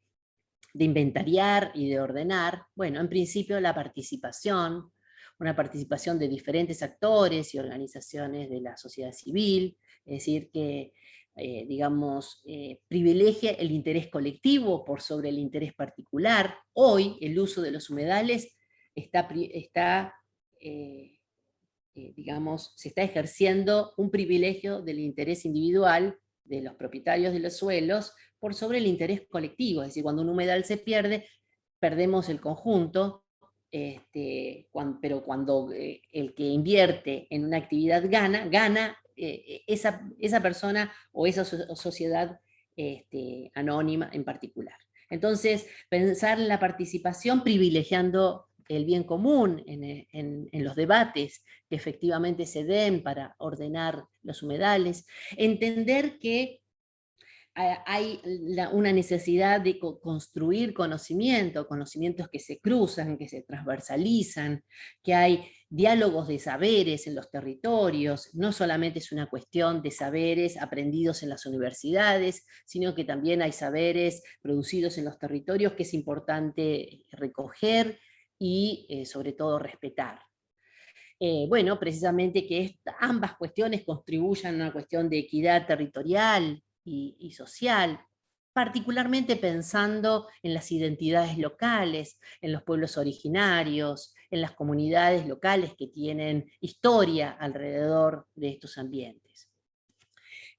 inventariar y de ordenar. Bueno, en principio la participación, una participación de diferentes actores y organizaciones de la sociedad civil, es decir, que digamos, privilegia el interés colectivo por sobre el interés particular. Hoy el uso de los humedales digamos, se está ejerciendo un privilegio del interés individual de los propietarios de los suelos por sobre el interés colectivo. Es decir, cuando un humedal se pierde, perdemos el conjunto, pero cuando el que invierte en una actividad gana esa persona o esa sociedad anónima en particular. Entonces, pensar en la participación privilegiando el bien común en los debates que efectivamente se den para ordenar los humedales, entender que hay una necesidad de construir conocimientos que se cruzan, que se transversalizan, que hay diálogos de saberes en los territorios, no solamente es una cuestión de saberes aprendidos en las universidades, sino que también hay saberes producidos en los territorios que es importante recoger y sobre todo respetar. Bueno, precisamente que ambas cuestiones contribuyan a una cuestión de equidad territorial y social, particularmente pensando en las identidades locales, en los pueblos originarios, en las comunidades locales que tienen historia alrededor de estos ambientes.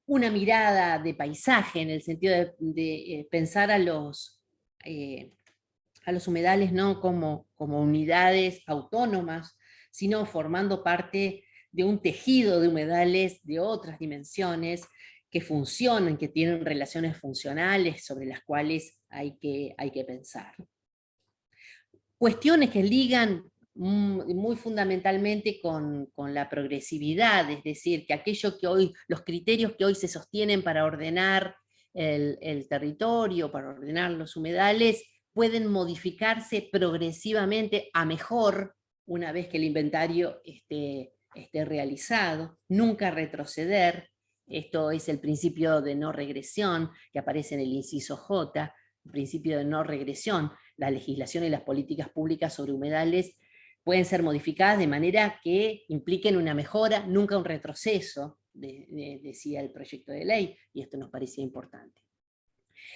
Una mirada de paisaje en el sentido de pensar a los humedales no como unidades autónomas, sino formando parte de un tejido de humedales de otras dimensiones que funcionan, que tienen relaciones funcionales sobre las cuales hay que pensar. Cuestiones que ligan muy fundamentalmente con la progresividad, es decir, que los criterios que hoy se sostienen para ordenar el territorio, para ordenar los humedales, pueden modificarse progresivamente a mejor una vez que el inventario esté realizado, nunca retroceder. Esto es el principio de no regresión que aparece en el inciso J, el principio de no regresión. La legislación y las políticas públicas sobre humedales pueden ser modificadas de manera que impliquen una mejora, nunca un retroceso, decía el proyecto de ley, y esto nos parecía importante.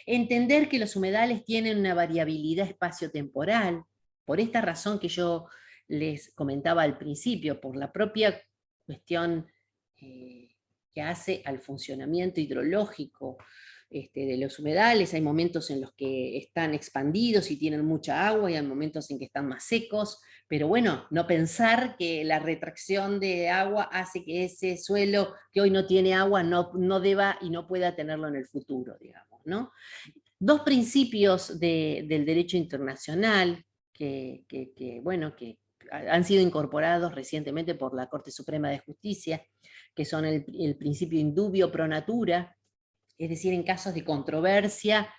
Entender que los humedales tienen una variabilidad espacio-temporal, por esta razón que yo les comentaba al principio, por la propia cuestión que hace al funcionamiento hidrológico de los humedales. Hay momentos en los que están expandidos y tienen mucha agua, y hay momentos en que están más secos, pero bueno, no pensar que la retracción de agua hace que ese suelo que hoy no tiene agua no deba y no pueda tenerlo en el futuro, digamos, ¿no? Dos principios del derecho internacional que han sido incorporados recientemente por la Corte Suprema de Justicia, que son el principio indubio pro natura, es decir, en casos de controversia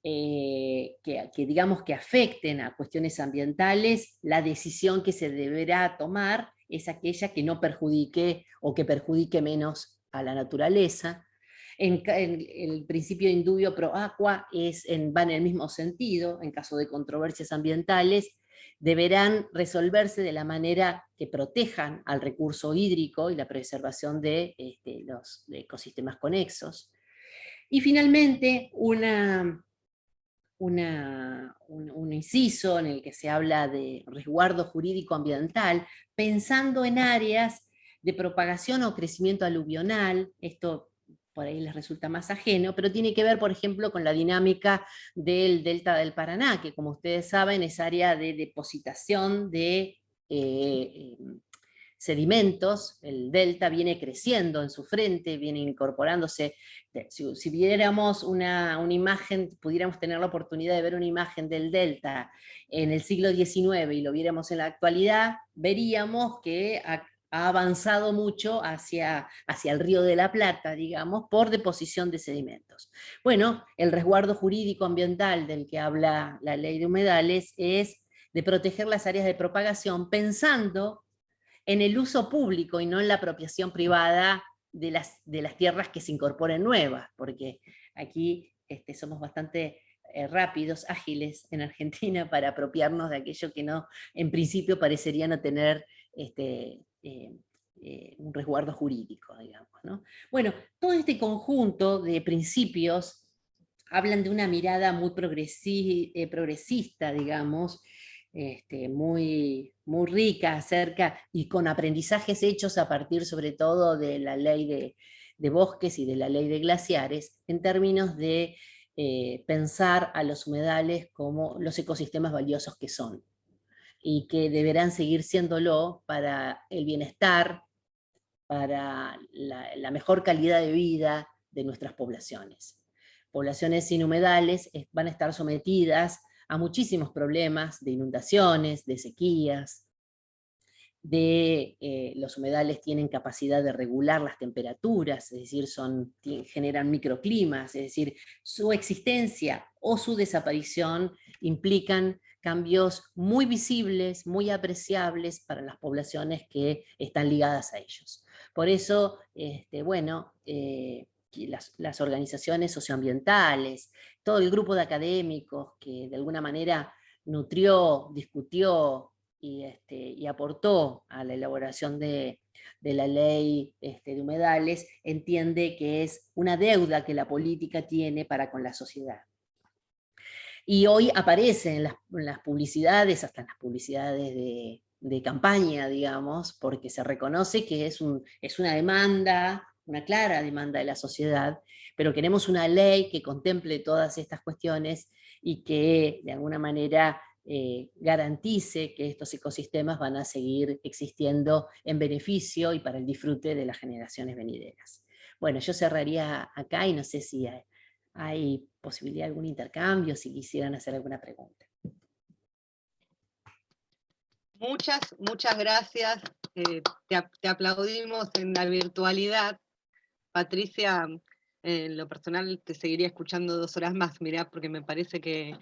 que digamos que afecten a cuestiones ambientales, la decisión que se deberá tomar es aquella que no perjudique o que perjudique menos a la naturaleza. El principio indubio pro aqua va en el mismo sentido. En caso de controversias ambientales, deberán resolverse de la manera que protejan al recurso hídrico y la preservación de los ecosistemas conexos. Y finalmente, un inciso en el que se habla de resguardo jurídico ambiental, pensando en áreas de propagación o crecimiento aluvional. Esto por ahí les resulta más ajeno, pero tiene que ver, por ejemplo, con la dinámica del delta del Paraná, que como ustedes saben es área de depositación de sedimentos. El delta viene creciendo en su frente, viene incorporándose. Si viéramos una imagen, pudiéramos tener la oportunidad de ver una imagen del delta en el siglo XIX y lo viéramos en la actualidad, veríamos que ha avanzado mucho hacia el Río de la Plata, digamos, por deposición de sedimentos. Bueno, el resguardo jurídico ambiental del que habla la ley de humedales es de proteger las áreas de propagación pensando en el uso público y no en la apropiación privada de las tierras que se incorporen nuevas, porque aquí somos bastante rápidos, ágiles en Argentina para apropiarnos de aquello que no, en principio parecería no tener un resguardo jurídico, digamos, ¿no? Bueno, todo este conjunto de principios hablan de una mirada muy progresista, digamos, muy, muy rica acerca, y con aprendizajes hechos a partir sobre todo de la ley de bosques y de la ley de glaciares, en términos de pensar a los humedales como los ecosistemas valiosos que son, y que deberán seguir siéndolo para el bienestar, para la mejor calidad de vida de nuestras poblaciones. Poblaciones sin humedales van a estar sometidas a muchísimos problemas de inundaciones, de sequías, los humedales tienen capacidad de regular las temperaturas, es decir, generan microclimas, es decir, su existencia o su desaparición implican cambios muy visibles, muy apreciables para las poblaciones que están ligadas a ellos. Por eso, las organizaciones socioambientales, todo el grupo de académicos que de alguna manera nutrió, discutió y aportó a la elaboración de la ley de humedales, entiende que es una deuda que la política tiene para con la sociedad. Y hoy aparece en las publicidades, hasta en las publicidades de campaña, digamos, porque se reconoce que es una demanda, una clara demanda de la sociedad, pero queremos una ley que contemple todas estas cuestiones y que de alguna manera garantice que estos ecosistemas van a seguir existiendo en beneficio y para el disfrute de las generaciones venideras. Bueno, yo cerraría acá y no sé si hay posibilidad de algún intercambio, si quisieran hacer alguna pregunta. Muchas gracias. Te aplaudimos en la virtualidad. Patricia, en lo personal te seguiría escuchando 2 horas más, mirá, porque me parece que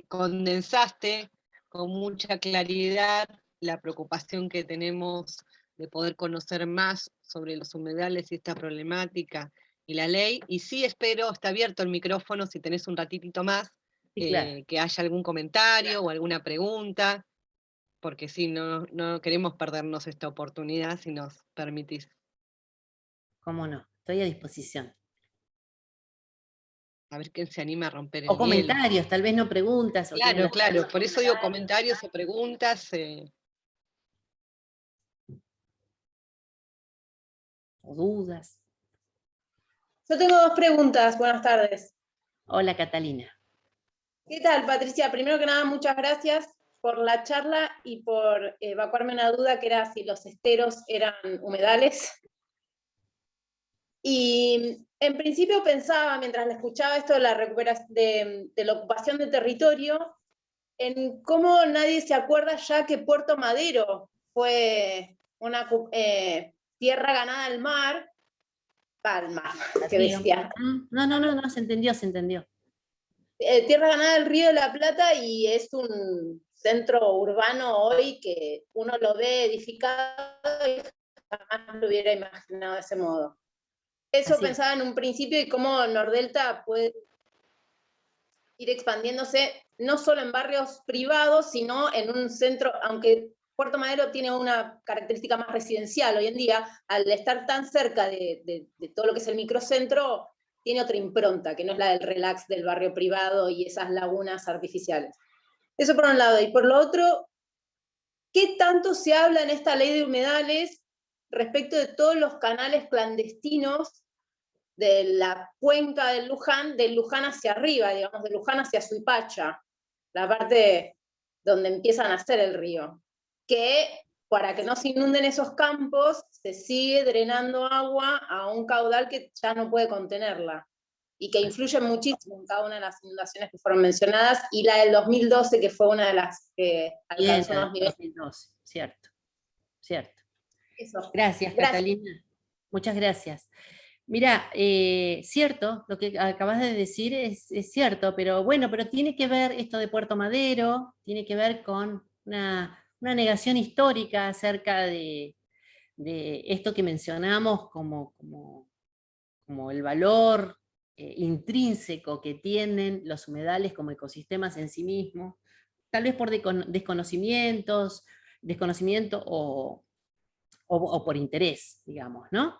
condensaste con mucha claridad la preocupación que tenemos de poder conocer más sobre los humedales y esta problemática y la ley, y sí espero, está abierto el micrófono si tenés un ratitito más, Sí, claro. que haya algún comentario o alguna pregunta, porque sí, no queremos perdernos esta oportunidad si nos permitís. Cómo no, estoy a disposición. A ver quién se anima a romper el O hielo. comentarios, tal vez no preguntas. Claro, por eso digo comentarios o preguntas. O dudas. Yo tengo 2 preguntas. Buenas tardes. Hola, Catalina. ¿Qué tal, Patricia? Primero que nada, muchas gracias por la charla y por evacuarme una duda que era si los esteros eran humedales. Y en principio pensaba, mientras le escuchaba esto de la recuperación de la ocupación de territorio, en cómo nadie se acuerda ya que Puerto Madero fue una tierra ganada al mar. Palma, qué bestia. No, se entendió. Tierra ganada del Río de la Plata, y es un centro urbano hoy que uno lo ve edificado y jamás lo hubiera imaginado de ese modo. Eso Así. pensaba en un principio, y cómo Nordelta puede ir expandiéndose no solo en barrios privados, sino en un centro, aunque Puerto Madero tiene una característica más residencial hoy en día, al estar tan cerca de todo lo que es el microcentro, tiene otra impronta, que no es la del relax del barrio privado y esas lagunas artificiales. Eso por un lado. Y por lo otro, ¿qué tanto se habla en esta ley de humedales respecto de todos los canales clandestinos de la cuenca del Luján hacia arriba, digamos, de Luján hacia Suipacha, la parte donde empieza a nacer el río? Que para que no se inunden esos campos, se sigue drenando agua a un caudal que ya no puede contenerla, y que influye muchísimo en cada una de las inundaciones que fueron mencionadas, y la del 2012, que fue una de las que alcanzó unos niveles. 2012, cierto. Eso. Gracias, Catalina. Muchas gracias. Mira, cierto, lo que acabas de decir es cierto, pero bueno, pero tiene que ver esto de Puerto Madero, tiene que ver con una una negación histórica acerca de esto que mencionamos como el valor intrínseco que tienen los humedales como ecosistemas en sí mismos, tal vez por desconocimiento o por interés, digamos, ¿no?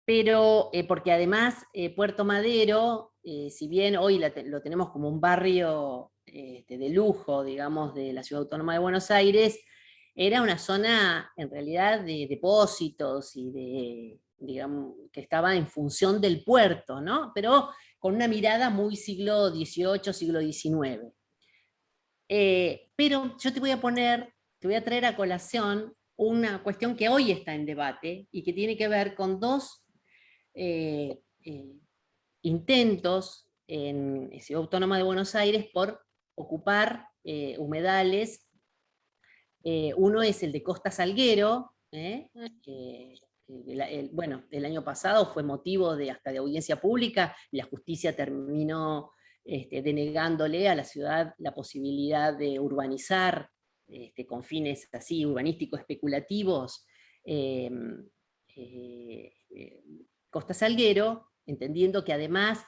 Pero porque además Puerto Madero, si bien hoy lo tenemos como un barrio de lujo, digamos, de la Ciudad Autónoma de Buenos Aires, era una zona en realidad de depósitos y digamos, que estaba en función del puerto, ¿no? Pero con una mirada muy siglo XVIII, siglo XIX. Pero yo te voy a traer a colación una cuestión que hoy está en debate y que tiene que ver con dos intentos en Ciudad Autónoma de Buenos Aires por ocupar humedales. Uno es el de Costa Salguero, bueno, el año pasado fue motivo hasta de audiencia pública, la justicia terminó denegándole a la ciudad la posibilidad de urbanizar con fines así urbanísticos especulativos Costa Salguero, entendiendo que además,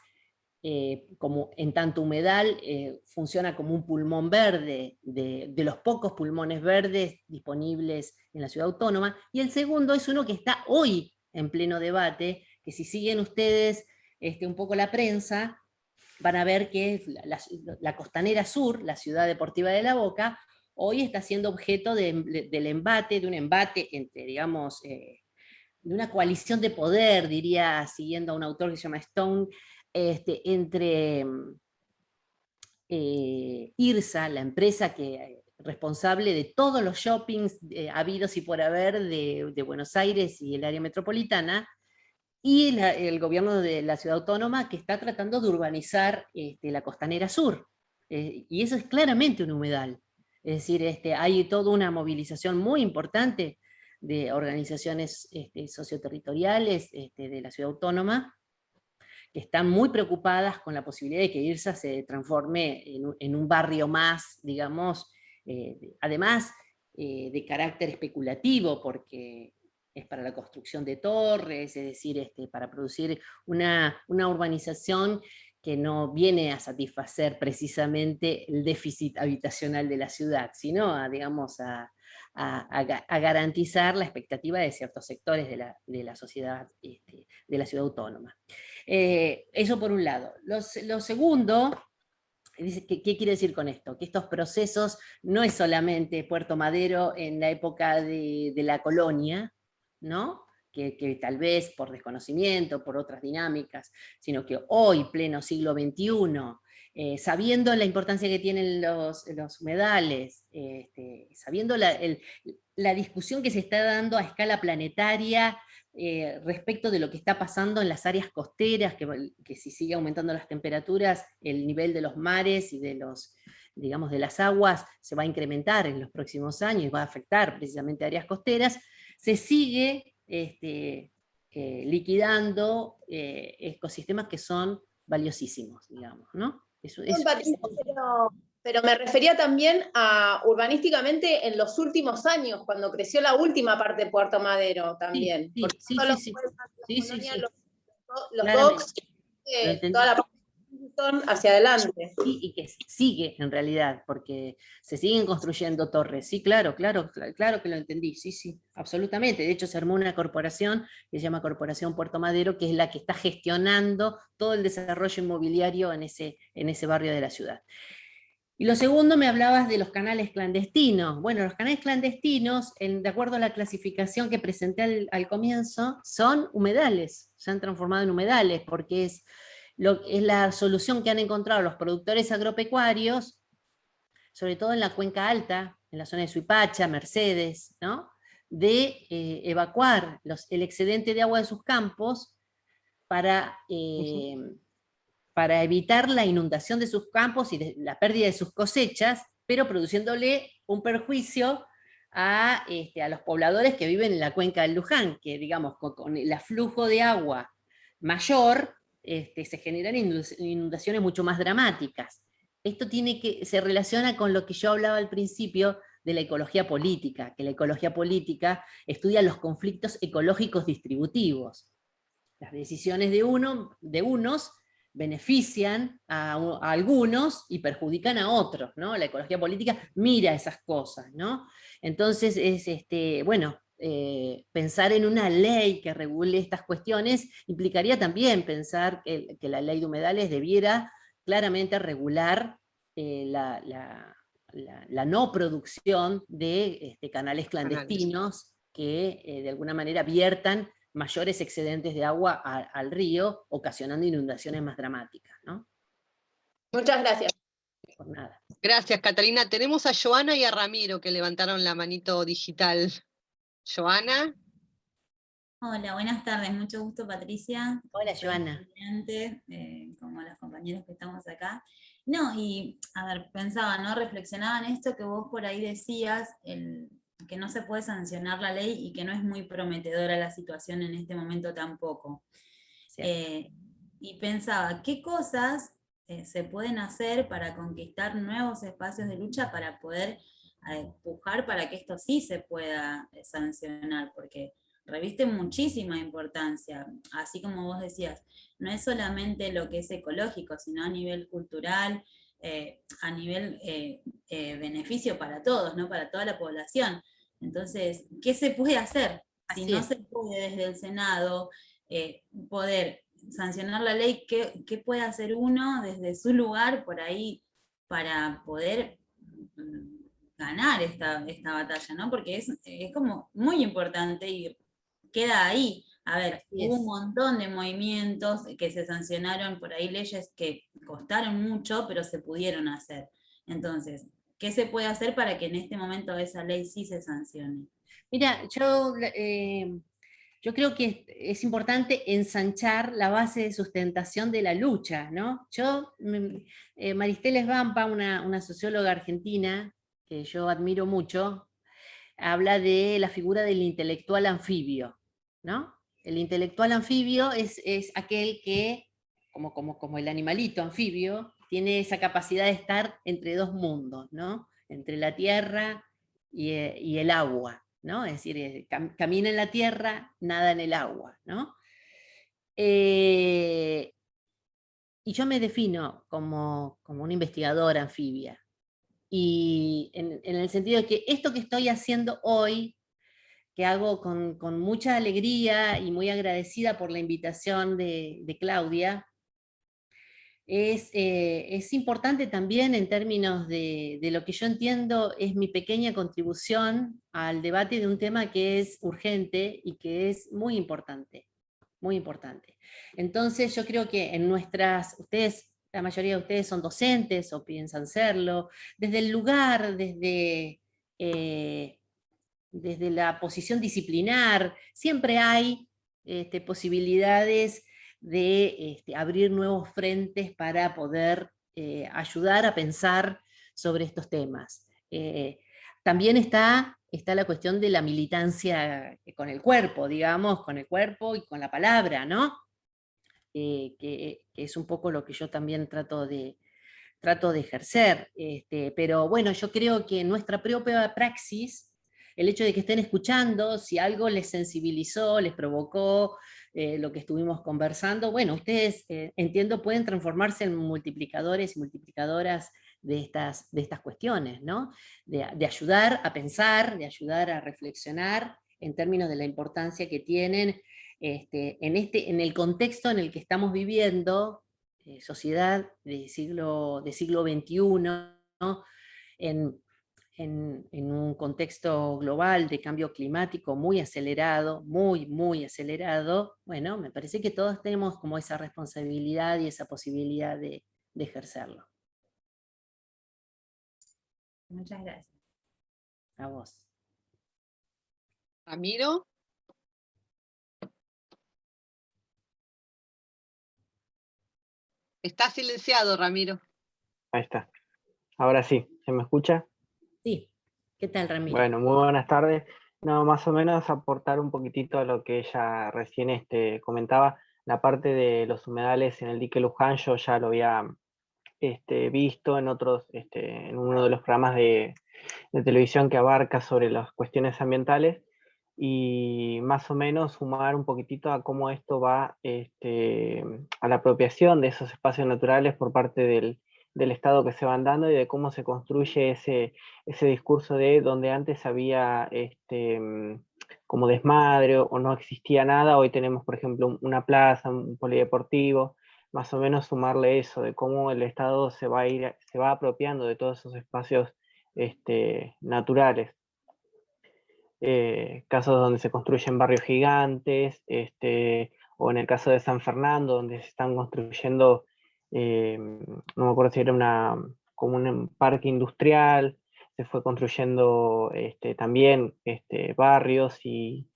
como en tanto humedal, funciona como un pulmón verde, de los pocos pulmones verdes disponibles en la ciudad autónoma, y el segundo es uno que está hoy en pleno debate, que si siguen ustedes un poco la prensa, van a ver que la Costanera Sur, la ciudad deportiva de La Boca, hoy está siendo objeto de un embate entre, digamos, de una coalición de poder, diría, siguiendo a un autor que se llama Stone, entre IRSA, la empresa responsable de todos los shoppings habidos y por haber de Buenos Aires y el área metropolitana, y el gobierno de la ciudad autónoma, que está tratando de urbanizar la Costanera Sur. Y eso es claramente un humedal. Es decir, hay toda una movilización muy importante de organizaciones socioterritoriales de la ciudad autónoma, que están muy preocupadas con la posibilidad de que IRSA se transforme en un barrio más, digamos, además de carácter especulativo, porque es para la construcción de torres, es decir, para producir una urbanización que no viene a satisfacer precisamente el déficit habitacional de la ciudad, sino a, digamos, a garantizar la expectativa de ciertos sectores de la sociedad, de la ciudad autónoma. Eso por un lado. Lo segundo, ¿qué quiere decir con esto? Que estos procesos no es solamente Puerto Madero en la época de la colonia, ¿no? Que tal vez por desconocimiento, por otras dinámicas, sino que hoy, pleno siglo XXI, sabiendo la importancia que tienen los humedales, sabiendo la discusión que se está dando a escala planetaria respecto de lo que está pasando en las áreas costeras, que si sigue aumentando las temperaturas, el nivel de los mares y de digamos, de las aguas se va a incrementar en los próximos años y va a afectar precisamente a áreas costeras, se sigue liquidando ecosistemas que son valiosísimos, digamos, ¿no? Pero me refería también a urbanísticamente en los últimos años, cuando creció la última parte de Puerto Madero también. Sí. Los docks, toda la parte hacia adelante. Sí, y que sigue en realidad, porque se siguen construyendo torres. Sí, claro que lo entendí, sí, absolutamente. De hecho, se armó una corporación que se llama Corporación Puerto Madero, que es la que está gestionando todo el desarrollo inmobiliario en ese barrio de la ciudad. Y lo segundo, me hablabas de los canales clandestinos. Bueno, los canales clandestinos, de acuerdo a la clasificación que presenté al comienzo, son humedales, se han transformado en humedales, porque es la solución que han encontrado los productores agropecuarios, sobre todo en la cuenca alta, en la zona de Suipacha, Mercedes, ¿no? De evacuar el excedente de agua de sus campos para evitar la inundación de sus campos y la pérdida de sus cosechas, pero produciéndole un perjuicio a los pobladores que viven en la cuenca del Luján, que digamos, con el aflujo de agua mayor, se generan inundaciones mucho más dramáticas. esto se relaciona con lo que yo hablaba al principio de la ecología política, que la ecología política estudia los conflictos ecológicos distributivos. Las decisiones de unos benefician a algunos y perjudican a otros, ¿no? La ecología política mira esas cosas, ¿no? Entonces pensar en una ley que regule estas cuestiones implicaría también pensar que la ley de humedales debiera claramente regular la no producción de canales clandestinos que de alguna manera viertan mayores excedentes de agua al río, ocasionando inundaciones más dramáticas, ¿no? Muchas gracias. Por nada. Gracias, Catalina. Tenemos a Joana y a Ramiro que levantaron la manito digital. Joana. Hola, buenas tardes, mucho gusto, Patricia. Hola, Soy Joana. estudiante, como los compañeros que estamos acá. No, y a ver, pensaba, ¿no? Reflexionaba en esto que vos por ahí decías, que no se puede sancionar la ley y que no es muy prometedora la situación en este momento tampoco. Y pensaba, ¿qué cosas se pueden hacer para conquistar nuevos espacios de lucha para poder empujar para que esto sí se pueda sancionar? Porque reviste muchísima importancia, así como vos decías, no es solamente lo que es ecológico, sino a nivel cultural, a nivel beneficio para todos, ¿no? Para toda la población. Entonces, ¿qué se puede hacer? Si no se puede desde el Senado poder sancionar la ley, ¿qué puede hacer uno desde su lugar por ahí para poder ganar esta batalla, ¿no? Porque es como muy importante y queda ahí. A ver, hubo un montón de movimientos que se sancionaron por ahí, leyes que costaron mucho, pero se pudieron hacer. Entonces, ¿qué se puede hacer para que en este momento esa ley sí se sancione? Mira, yo creo que es importante ensanchar la base de sustentación de la lucha, ¿no? Maristela Svampa, una socióloga argentina que yo admiro mucho, habla de la figura del intelectual anfibio, ¿no? El intelectual anfibio es aquel que, como el animalito anfibio, tiene esa capacidad de estar entre dos mundos, ¿no? Entre la tierra y el agua, ¿no? Es decir, camina en la tierra, nada en el agua, ¿no? Y yo me defino como una investigadora anfibia. Y en el sentido de que esto que estoy haciendo hoy, que hago con mucha alegría y muy agradecida por la invitación de Claudia, es importante también en términos de lo que yo entiendo es mi pequeña contribución al debate de un tema que es urgente y que es muy importante, muy importante. Entonces yo creo que la mayoría de ustedes son docentes o piensan serlo, desde el lugar, desde la posición disciplinar, siempre hay posibilidades de abrir nuevos frentes para poder ayudar a pensar sobre estos temas. También está la cuestión de la militancia con el cuerpo, digamos, con el cuerpo y con la palabra, ¿no? Que es un poco lo que yo también trato de ejercer. Pero bueno, yo creo que en nuestra propia praxis, el hecho de que estén escuchando, si algo les sensibilizó, les provocó lo que estuvimos conversando, bueno, ustedes, entiendo, pueden transformarse en multiplicadores y multiplicadoras de estas cuestiones, ¿no? De ayudar a pensar, de ayudar a reflexionar en términos de la importancia que tienen en el contexto en el que estamos viviendo, sociedad de siglo XXI, ¿no? En un contexto global de cambio climático muy acelerado, muy acelerado, bueno, me parece que todos tenemos como esa responsabilidad y esa posibilidad de ejercerlo. Muchas gracias. A vos. Ramiro. Está silenciado, Ramiro. Ahí está. Ahora sí, ¿se me escucha? Sí. ¿Qué tal, Ramiro? Bueno, muy buenas tardes. No, más o menos aportar un poquitito a lo que ella recién comentaba. La parte de los humedales en el dique Luján, yo ya lo había visto en otros, en uno de los programas de televisión que abarca sobre las cuestiones ambientales, y más o menos sumar un poquitito a cómo esto va a la apropiación de esos espacios naturales por parte del Estado que se van dando, y de cómo se construye ese discurso de donde antes había como desmadre o no existía nada, hoy tenemos, por ejemplo, una plaza, un polideportivo. Más o menos sumarle eso, de cómo el Estado se va apropiando de todos esos espacios naturales. Casos donde se construyen barrios gigantes, o en el caso de San Fernando, donde se están construyendo, no me acuerdo si era como un parque industrial, se fue construyendo también barrios y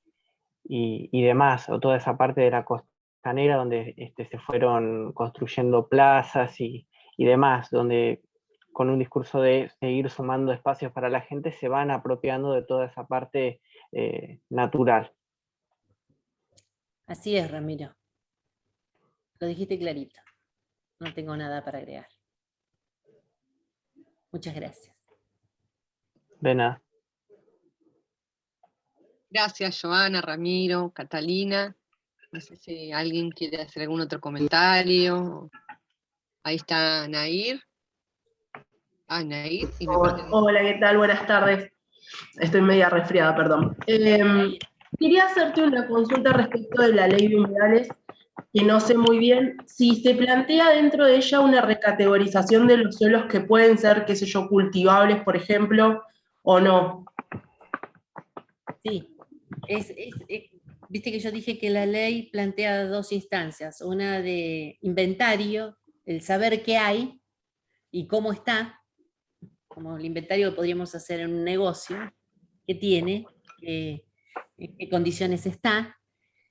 demás, o toda esa parte de la costanera donde se fueron construyendo plazas y demás, donde con un discurso de seguir sumando espacios para la gente, se van apropiando de toda esa parte natural. Así es, Ramiro. Lo dijiste clarito. No tengo nada para agregar. Muchas gracias. De nada. Gracias, Joana, Ramiro, Catalina. No sé si alguien quiere hacer algún otro comentario. Ahí está Nair. Nair. Y me Hola, ¿qué tal? Buenas tardes. Estoy media resfriada, perdón. Quería hacerte una consulta respecto de la ley de humedales, que no sé muy bien si se plantea dentro de ella una recategorización de los suelos que pueden ser, qué sé yo, cultivables, por ejemplo, o no. Sí, viste que yo dije que la ley plantea dos instancias, una de inventario, el saber qué hay y cómo está, como el inventario que podríamos hacer en un negocio, qué tiene, en qué condiciones está,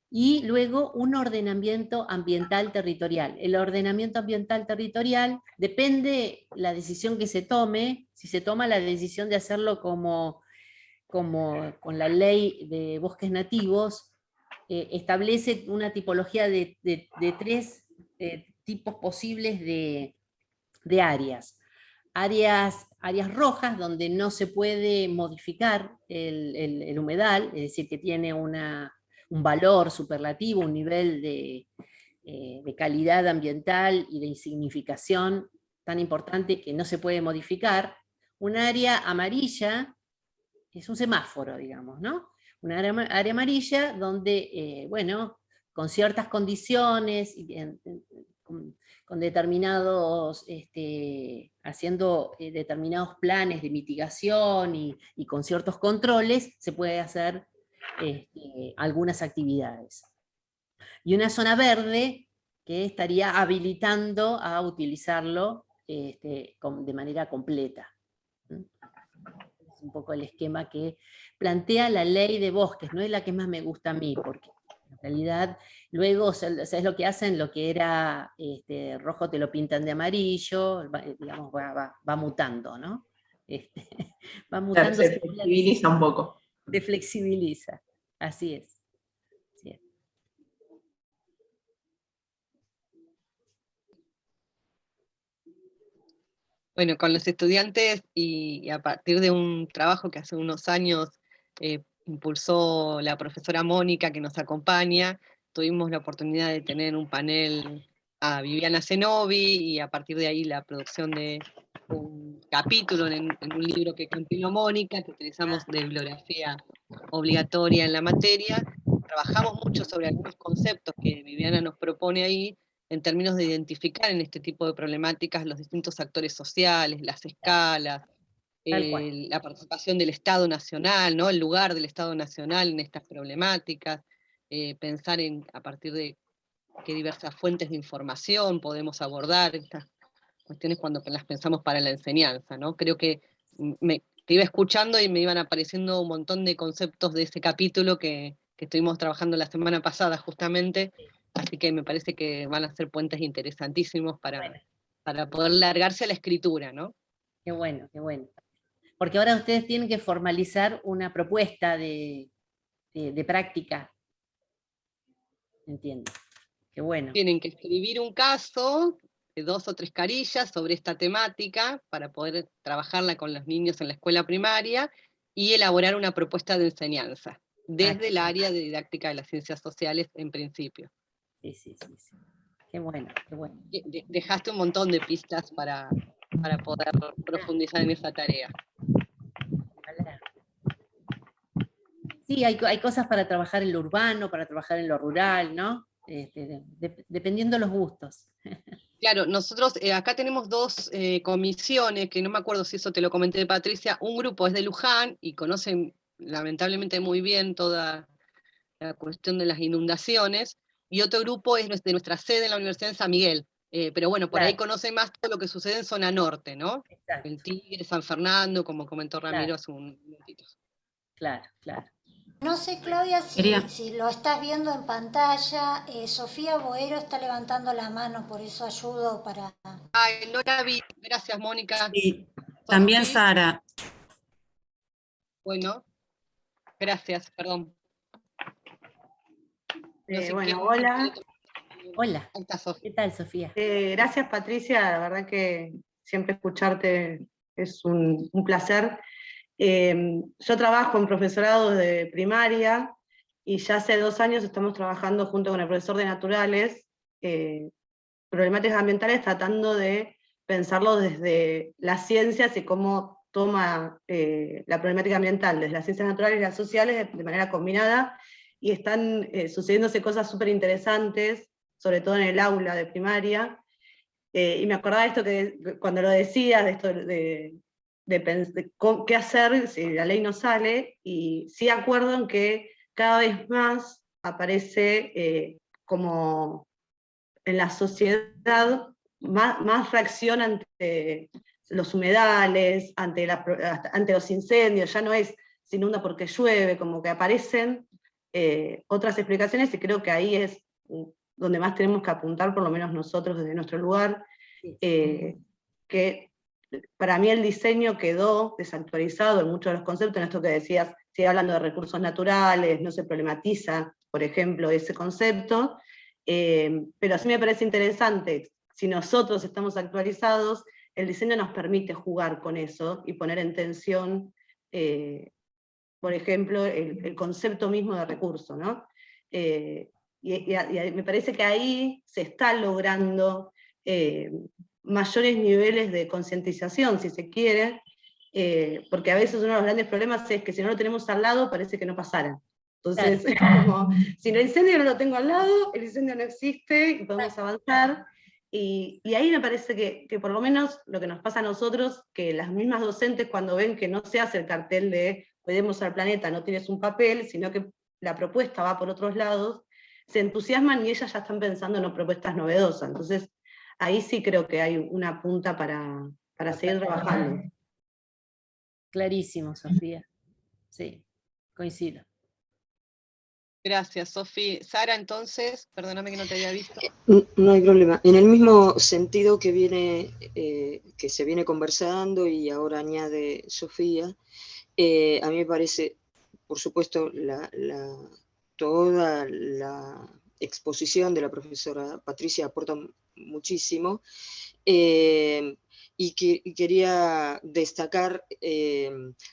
y luego un ordenamiento ambiental territorial. El ordenamiento ambiental territorial depende la decisión que se tome, si se toma la decisión de hacerlo como con la ley de bosques nativos, establece una tipología de tres tipos posibles de áreas. Áreas rojas, donde no se puede modificar el humedal, es decir, que tiene un valor superlativo, un nivel de calidad ambiental y de insignificación tan importante que no se puede modificar. Un área amarilla, es un semáforo, digamos, ¿no? Una área amarilla donde, bueno, con ciertas condiciones, con determinados, haciendo determinados planes de mitigación y con ciertos controles, se puede hacer algunas actividades. Y una zona verde que estaría habilitando a utilizarlo de manera completa. Un poco el esquema que plantea la ley de bosques, no es la que más me gusta a mí, porque en realidad luego, ¿sabes lo que hacen? Lo que era rojo te lo pintan de amarillo, digamos, va mutando, ¿no? Va mutando. Se flexibiliza un poco. Se flexibiliza, así es. Así es. Bueno, con los estudiantes y a partir de un trabajo que hace unos años impulsó la profesora Mónica, que nos acompaña, tuvimos la oportunidad de tener un panel a Viviana Zenobi, y a partir de ahí la producción de un capítulo en un libro que compiló Mónica, que utilizamos de bibliografía obligatoria en la materia. Trabajamos mucho sobre algunos conceptos que Viviana nos propone ahí, en términos de identificar en este tipo de problemáticas los distintos actores sociales, las escalas, la participación del Estado Nacional, ¿no? El lugar del Estado Nacional en estas problemáticas, pensar a partir de qué diversas fuentes de información podemos abordar estas cuestiones cuando las pensamos para la enseñanza, ¿no? Creo que te iba escuchando y me iban apareciendo un montón de conceptos de ese capítulo que estuvimos trabajando la semana pasada justamente. Así que me parece que van a ser puentes interesantísimos para poder largarse a la escritura, ¿no? Qué bueno, qué bueno. Porque ahora ustedes tienen que formalizar una propuesta de práctica. Entiendo. Qué bueno. Tienen que escribir un caso 2 o 3 carillas sobre esta temática para poder trabajarla con los niños en la escuela primaria y elaborar una propuesta de enseñanza desde el área de didáctica de las ciencias sociales en principio. Sí, sí, sí, sí. Qué bueno, qué bueno. Dejaste un montón de pistas para poder profundizar en esa tarea. Sí, hay cosas para trabajar en lo urbano, para trabajar en lo rural, ¿no? Dependiendo de los gustos. Claro, nosotros acá tenemos 2 comisiones, que no me acuerdo si eso te lo comenté, Patricia. Un grupo es de Luján y conocen lamentablemente muy bien toda la cuestión de las inundaciones, y otro grupo es de nuestra sede en la Universidad de San Miguel. Pero bueno, por ahí conocen más todo lo que sucede en zona norte, ¿no? Exacto. El Tigre, San Fernando, como comentó Ramiro hace un minutito. Claro, claro. No sé, Claudia, si lo estás viendo en pantalla. Sofía Boero está levantando la mano, por eso ayudo para... Ay, no la vi. Gracias, Mónica. Sí, también Sofi. Sara. Bueno, gracias, perdón. No sé Bueno, quién- hola. Hola. Ahí está, Sofía. ¿Qué tal, Sofía? Gracias, Patricia. La verdad que siempre escucharte es un placer. Yo trabajo en profesorado de primaria y ya hace 2 años estamos trabajando junto con el profesor de naturales, problemáticas ambientales, tratando de pensarlo desde las ciencias y cómo toma la problemática ambiental desde las ciencias naturales y las sociales de manera combinada, y están sucediéndose cosas súper interesantes, sobre todo en el aula de primaria. Y me acordaba de esto que cuando lo decías, de esto de qué hacer si la ley no sale, y sí acuerdo en que cada vez más aparece como en la sociedad más reacción ante los humedales, ante los incendios. Ya no es se inunda porque llueve, como que aparecen otras explicaciones, y creo que ahí es donde más tenemos que apuntar, por lo menos nosotros desde nuestro lugar, que para mí el diseño quedó desactualizado en muchos de los conceptos, en esto que decías, sigue hablando de recursos naturales, no se problematiza, por ejemplo, ese concepto, pero sí me parece interesante, si nosotros estamos actualizados, el diseño nos permite jugar con eso y poner en tensión, por ejemplo, el concepto mismo de recurso, ¿no? Y me parece que ahí se está logrando mayores niveles de concientización, si se quiere, porque a veces uno de los grandes problemas es que si no lo tenemos al lado, parece que no pasara. Entonces, como, si el incendio no lo tengo al lado, el incendio no existe y podemos avanzar. Y ahí me parece que por lo menos lo que nos pasa a nosotros, que las mismas docentes cuando ven que no se hace el cartel de cuidemos al planeta, no tienes un papel, sino que la propuesta va por otros lados, se entusiasman y ellas ya están pensando en propuestas novedosas. Entonces, ahí sí creo que hay una punta para seguir trabajando. Clarísimo, Sofía. Sí, coincido. Gracias, Sofi. Sara, entonces, perdóname que no te había visto. No hay problema. En el mismo sentido que que se viene conversando y ahora añade Sofía, a mí me parece, por supuesto, toda la exposición de la profesora Patricia aporta muchísimo, y quería destacar,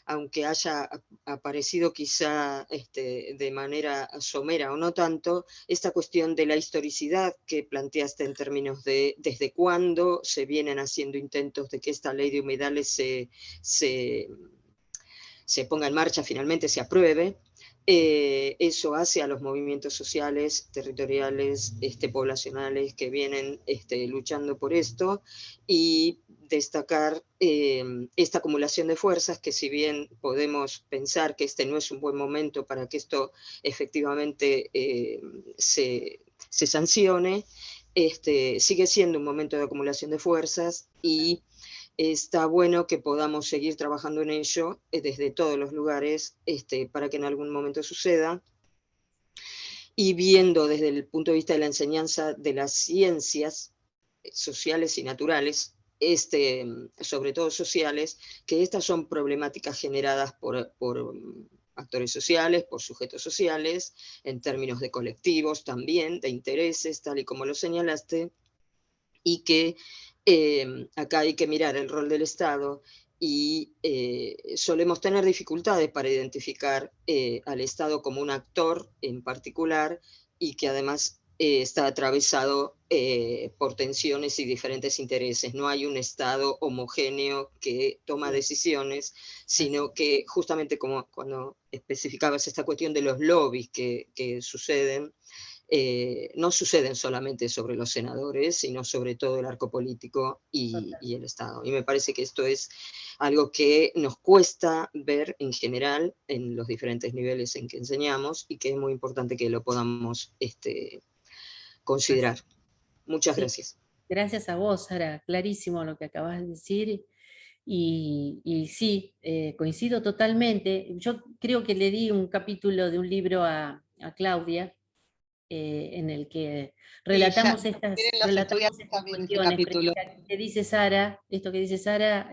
aunque haya aparecido quizá de manera somera o no tanto, esta cuestión de la historicidad que planteaste en términos de desde cuándo se vienen haciendo intentos de que esta ley de humedales se ponga en marcha, finalmente se apruebe. Eso hace a los movimientos sociales, territoriales, poblacionales que vienen luchando por esto, y destacar esta acumulación de fuerzas, que si bien podemos pensar que este no es un buen momento para que esto efectivamente se sancione, sigue siendo un momento de acumulación de fuerzas, y está bueno que podamos seguir trabajando en ello desde todos los lugares para que en algún momento suceda, y viendo desde el punto de vista de la enseñanza de las ciencias sociales y naturales, sobre todo sociales, que estas son problemáticas generadas por actores sociales, por sujetos sociales, en términos de colectivos también, de intereses, tal y como lo señalaste, y que acá hay que mirar el rol del Estado, y solemos tener dificultades para identificar al Estado como un actor en particular, y que además está atravesado por tensiones y diferentes intereses. No hay un Estado homogéneo que toma decisiones, sino que justamente como cuando especificabas esta cuestión de los lobbies que suceden, no suceden solamente sobre los senadores, sino sobre todo el arco político y el Estado. Y me parece que esto es algo que nos cuesta ver en general en los diferentes niveles en que enseñamos, y que es muy importante que lo podamos considerar. Muchas gracias. Gracias a vos, Sara. Clarísimo lo que acabas de decir. Y sí, coincido totalmente. Yo creo que le di un capítulo de un libro a Claudia, en el que relatamos estas cuestiones. Que dice Sara, esto que dice Sara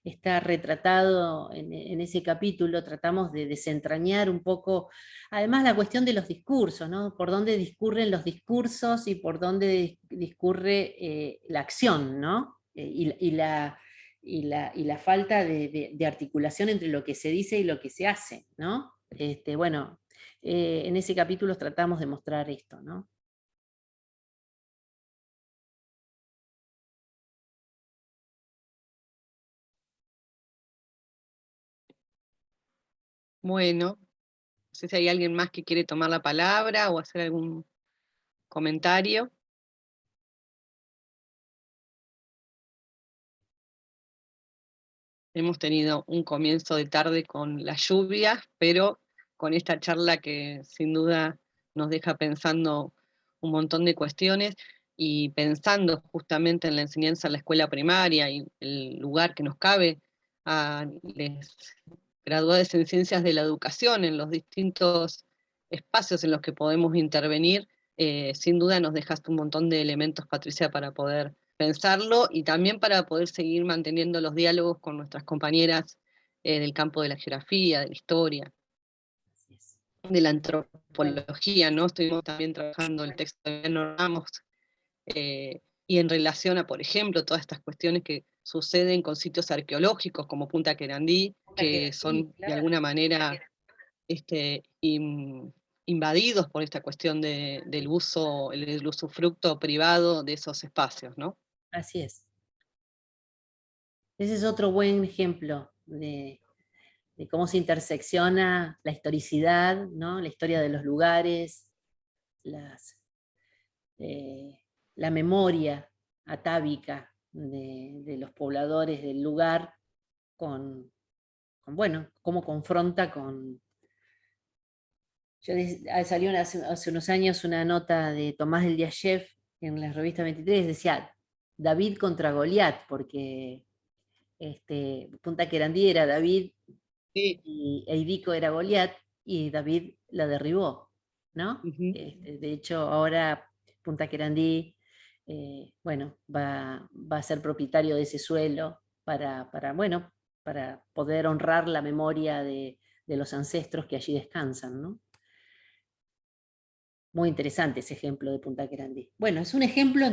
está retratado en ese capítulo. Tratamos de desentrañar un poco, además, la cuestión de los discursos, ¿no? Por dónde discurren los discursos y por dónde discurre la acción, ¿no? Y la falta de articulación entre lo que se dice y lo que se hace, ¿no? Bueno, en ese capítulo tratamos de mostrar esto, ¿no? Bueno, no sé si hay alguien más que quiere tomar la palabra o hacer algún comentario. Hemos tenido un comienzo de tarde con la lluvia, pero con esta charla que sin duda nos deja pensando un montón de cuestiones, y pensando justamente en la enseñanza en la escuela primaria y el lugar que nos cabe a los graduados en ciencias de la educación, en los distintos espacios en los que podemos intervenir. Sin duda nos dejaste un montón de elementos, Patricia, para poder pensarlo, y también para poder seguir manteniendo los diálogos con nuestras compañeras del campo de la geografía, de la historia, de la antropología, ¿no? Estuvimos también trabajando el texto de Emiliano Ramos, y en relación a, por ejemplo, todas estas cuestiones que suceden con sitios arqueológicos como Punta Querandí, que son de alguna manera invadidos por esta cuestión del uso, el usufructo privado de esos espacios, ¿no? Así es. Ese es otro buen ejemplo de cómo se intersecciona la historicidad, ¿no? La historia de los lugares, la memoria atávica de los pobladores del lugar, bueno, cómo confronta con... Salió hace unos años una nota de Tomás del Diayev en la revista 23, decía David contra Goliat, porque Punta Querandí era David, y Eidico era Goliat, y David la derribó, ¿no? De hecho, ahora Punta Querandí bueno, va a ser propietario de ese suelo para poder honrar la memoria de los ancestros que allí descansan, ¿no? Muy interesante ese ejemplo de Punta Querandí. Bueno, es un ejemplo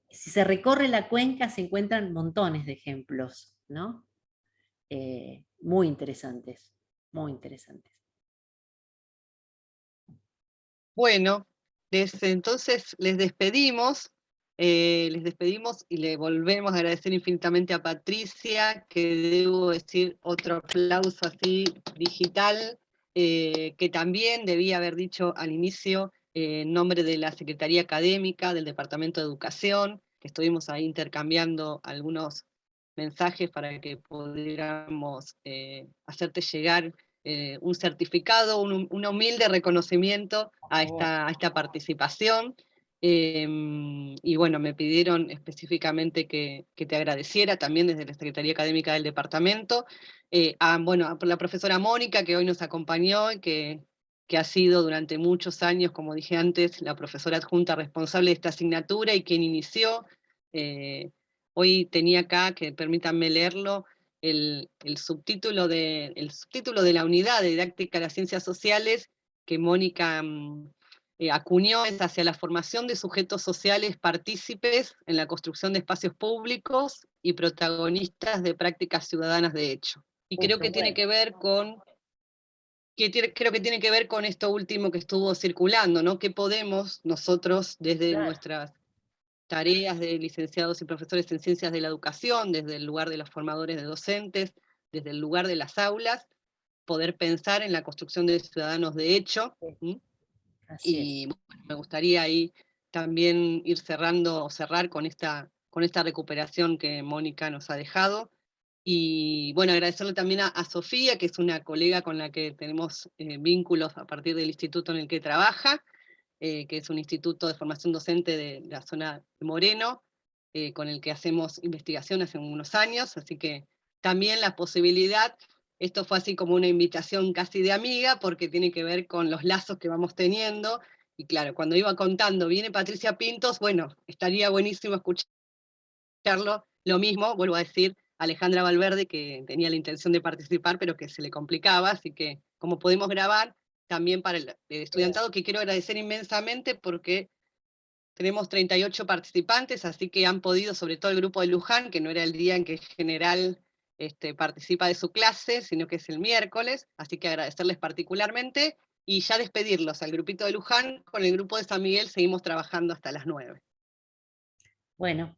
si se recorre la cuenca se encuentran montones de ejemplos, ¿no? Muy interesantes, muy interesantes. Bueno, entonces les despedimos y le volvemos a agradecer infinitamente a Patricia, que debo decir otro aplauso así digital, que también debía haber dicho al inicio en nombre de la Secretaría Académica del Departamento de Educación, que estuvimos ahí intercambiando algunos mensajes para que pudiéramos hacerte llegar un certificado, un humilde reconocimiento a esta participación. Y bueno, me pidieron específicamente que te agradeciera también desde la Secretaría Académica del Departamento, a la profesora Mónica, que hoy nos acompañó, y que ha sido durante muchos años, como dije antes, la profesora adjunta responsable de esta asignatura y quien inició. Hoy tenía acá, que permítanme leerlo, el subtítulo de la unidad de didáctica de las ciencias sociales que Mónica acuñó hacia la formación de sujetos sociales partícipes en la construcción de espacios públicos y protagonistas de prácticas ciudadanas de hecho. Y creo que tiene que ver con creo que tiene que ver con esto último que estuvo circulando, ¿no? ¿Qué podemos nosotros desde nuestras tareas de licenciados y profesores en ciencias de la educación, desde el lugar de los formadores de docentes, desde el lugar de las aulas, poder pensar en la construcción de ciudadanos de hecho? Y bueno, me gustaría ahí también ir cerrar con esta recuperación que Mónica nos ha dejado. Y bueno, agradecerle también a Sofía, que es una colega con la que tenemos vínculos a partir del instituto en el que trabaja, que es un instituto de formación docente de la zona de Moreno, con el que hacemos investigación hace unos años, así que también la posibilidad, esto fue así como una invitación casi de amiga, porque tiene que ver con los lazos que vamos teniendo, y claro, cuando iba contando, viene Patricia Pintos, bueno, estaría buenísimo escucharlo, lo mismo, vuelvo a decir, Alejandra Valverde, que tenía la intención de participar, pero que se le complicaba, así que como podemos grabar, también para el estudiantado, que quiero agradecer inmensamente porque tenemos 38 participantes, así que han podido, sobre todo el grupo de Luján, que no era el día en que en general participa de su clase, sino que es el miércoles, así que agradecerles particularmente, y ya despedirlos al grupito de Luján. Con el grupo de San Miguel seguimos trabajando hasta las 9. Bueno,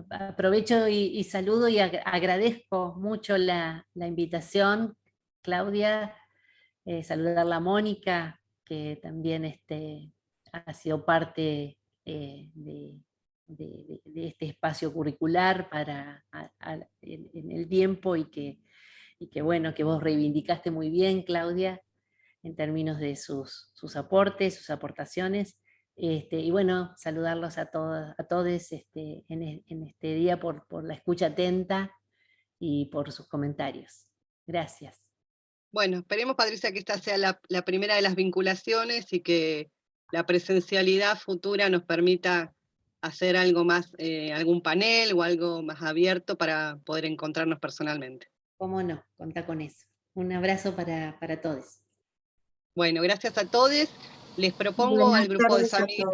aprovecho y saludo y agradezco mucho la invitación, Claudia, saludarla a Mónica, que también ha sido parte de este espacio curricular en el tiempo, y que bueno, que vos reivindicaste muy bien, Claudia, en términos de sus aportes, sus aportaciones. Y bueno, saludarlos a todos en este día por la escucha atenta y por sus comentarios. Gracias. Bueno, esperemos, Patricia, que esta sea la primera de las vinculaciones y que la presencialidad futura nos permita hacer algo más, algún panel o algo más abierto para poder encontrarnos personalmente. Cómo no, contá con eso. Un abrazo para todos. Bueno, gracias a todos. Les propongo al grupo de San Miguel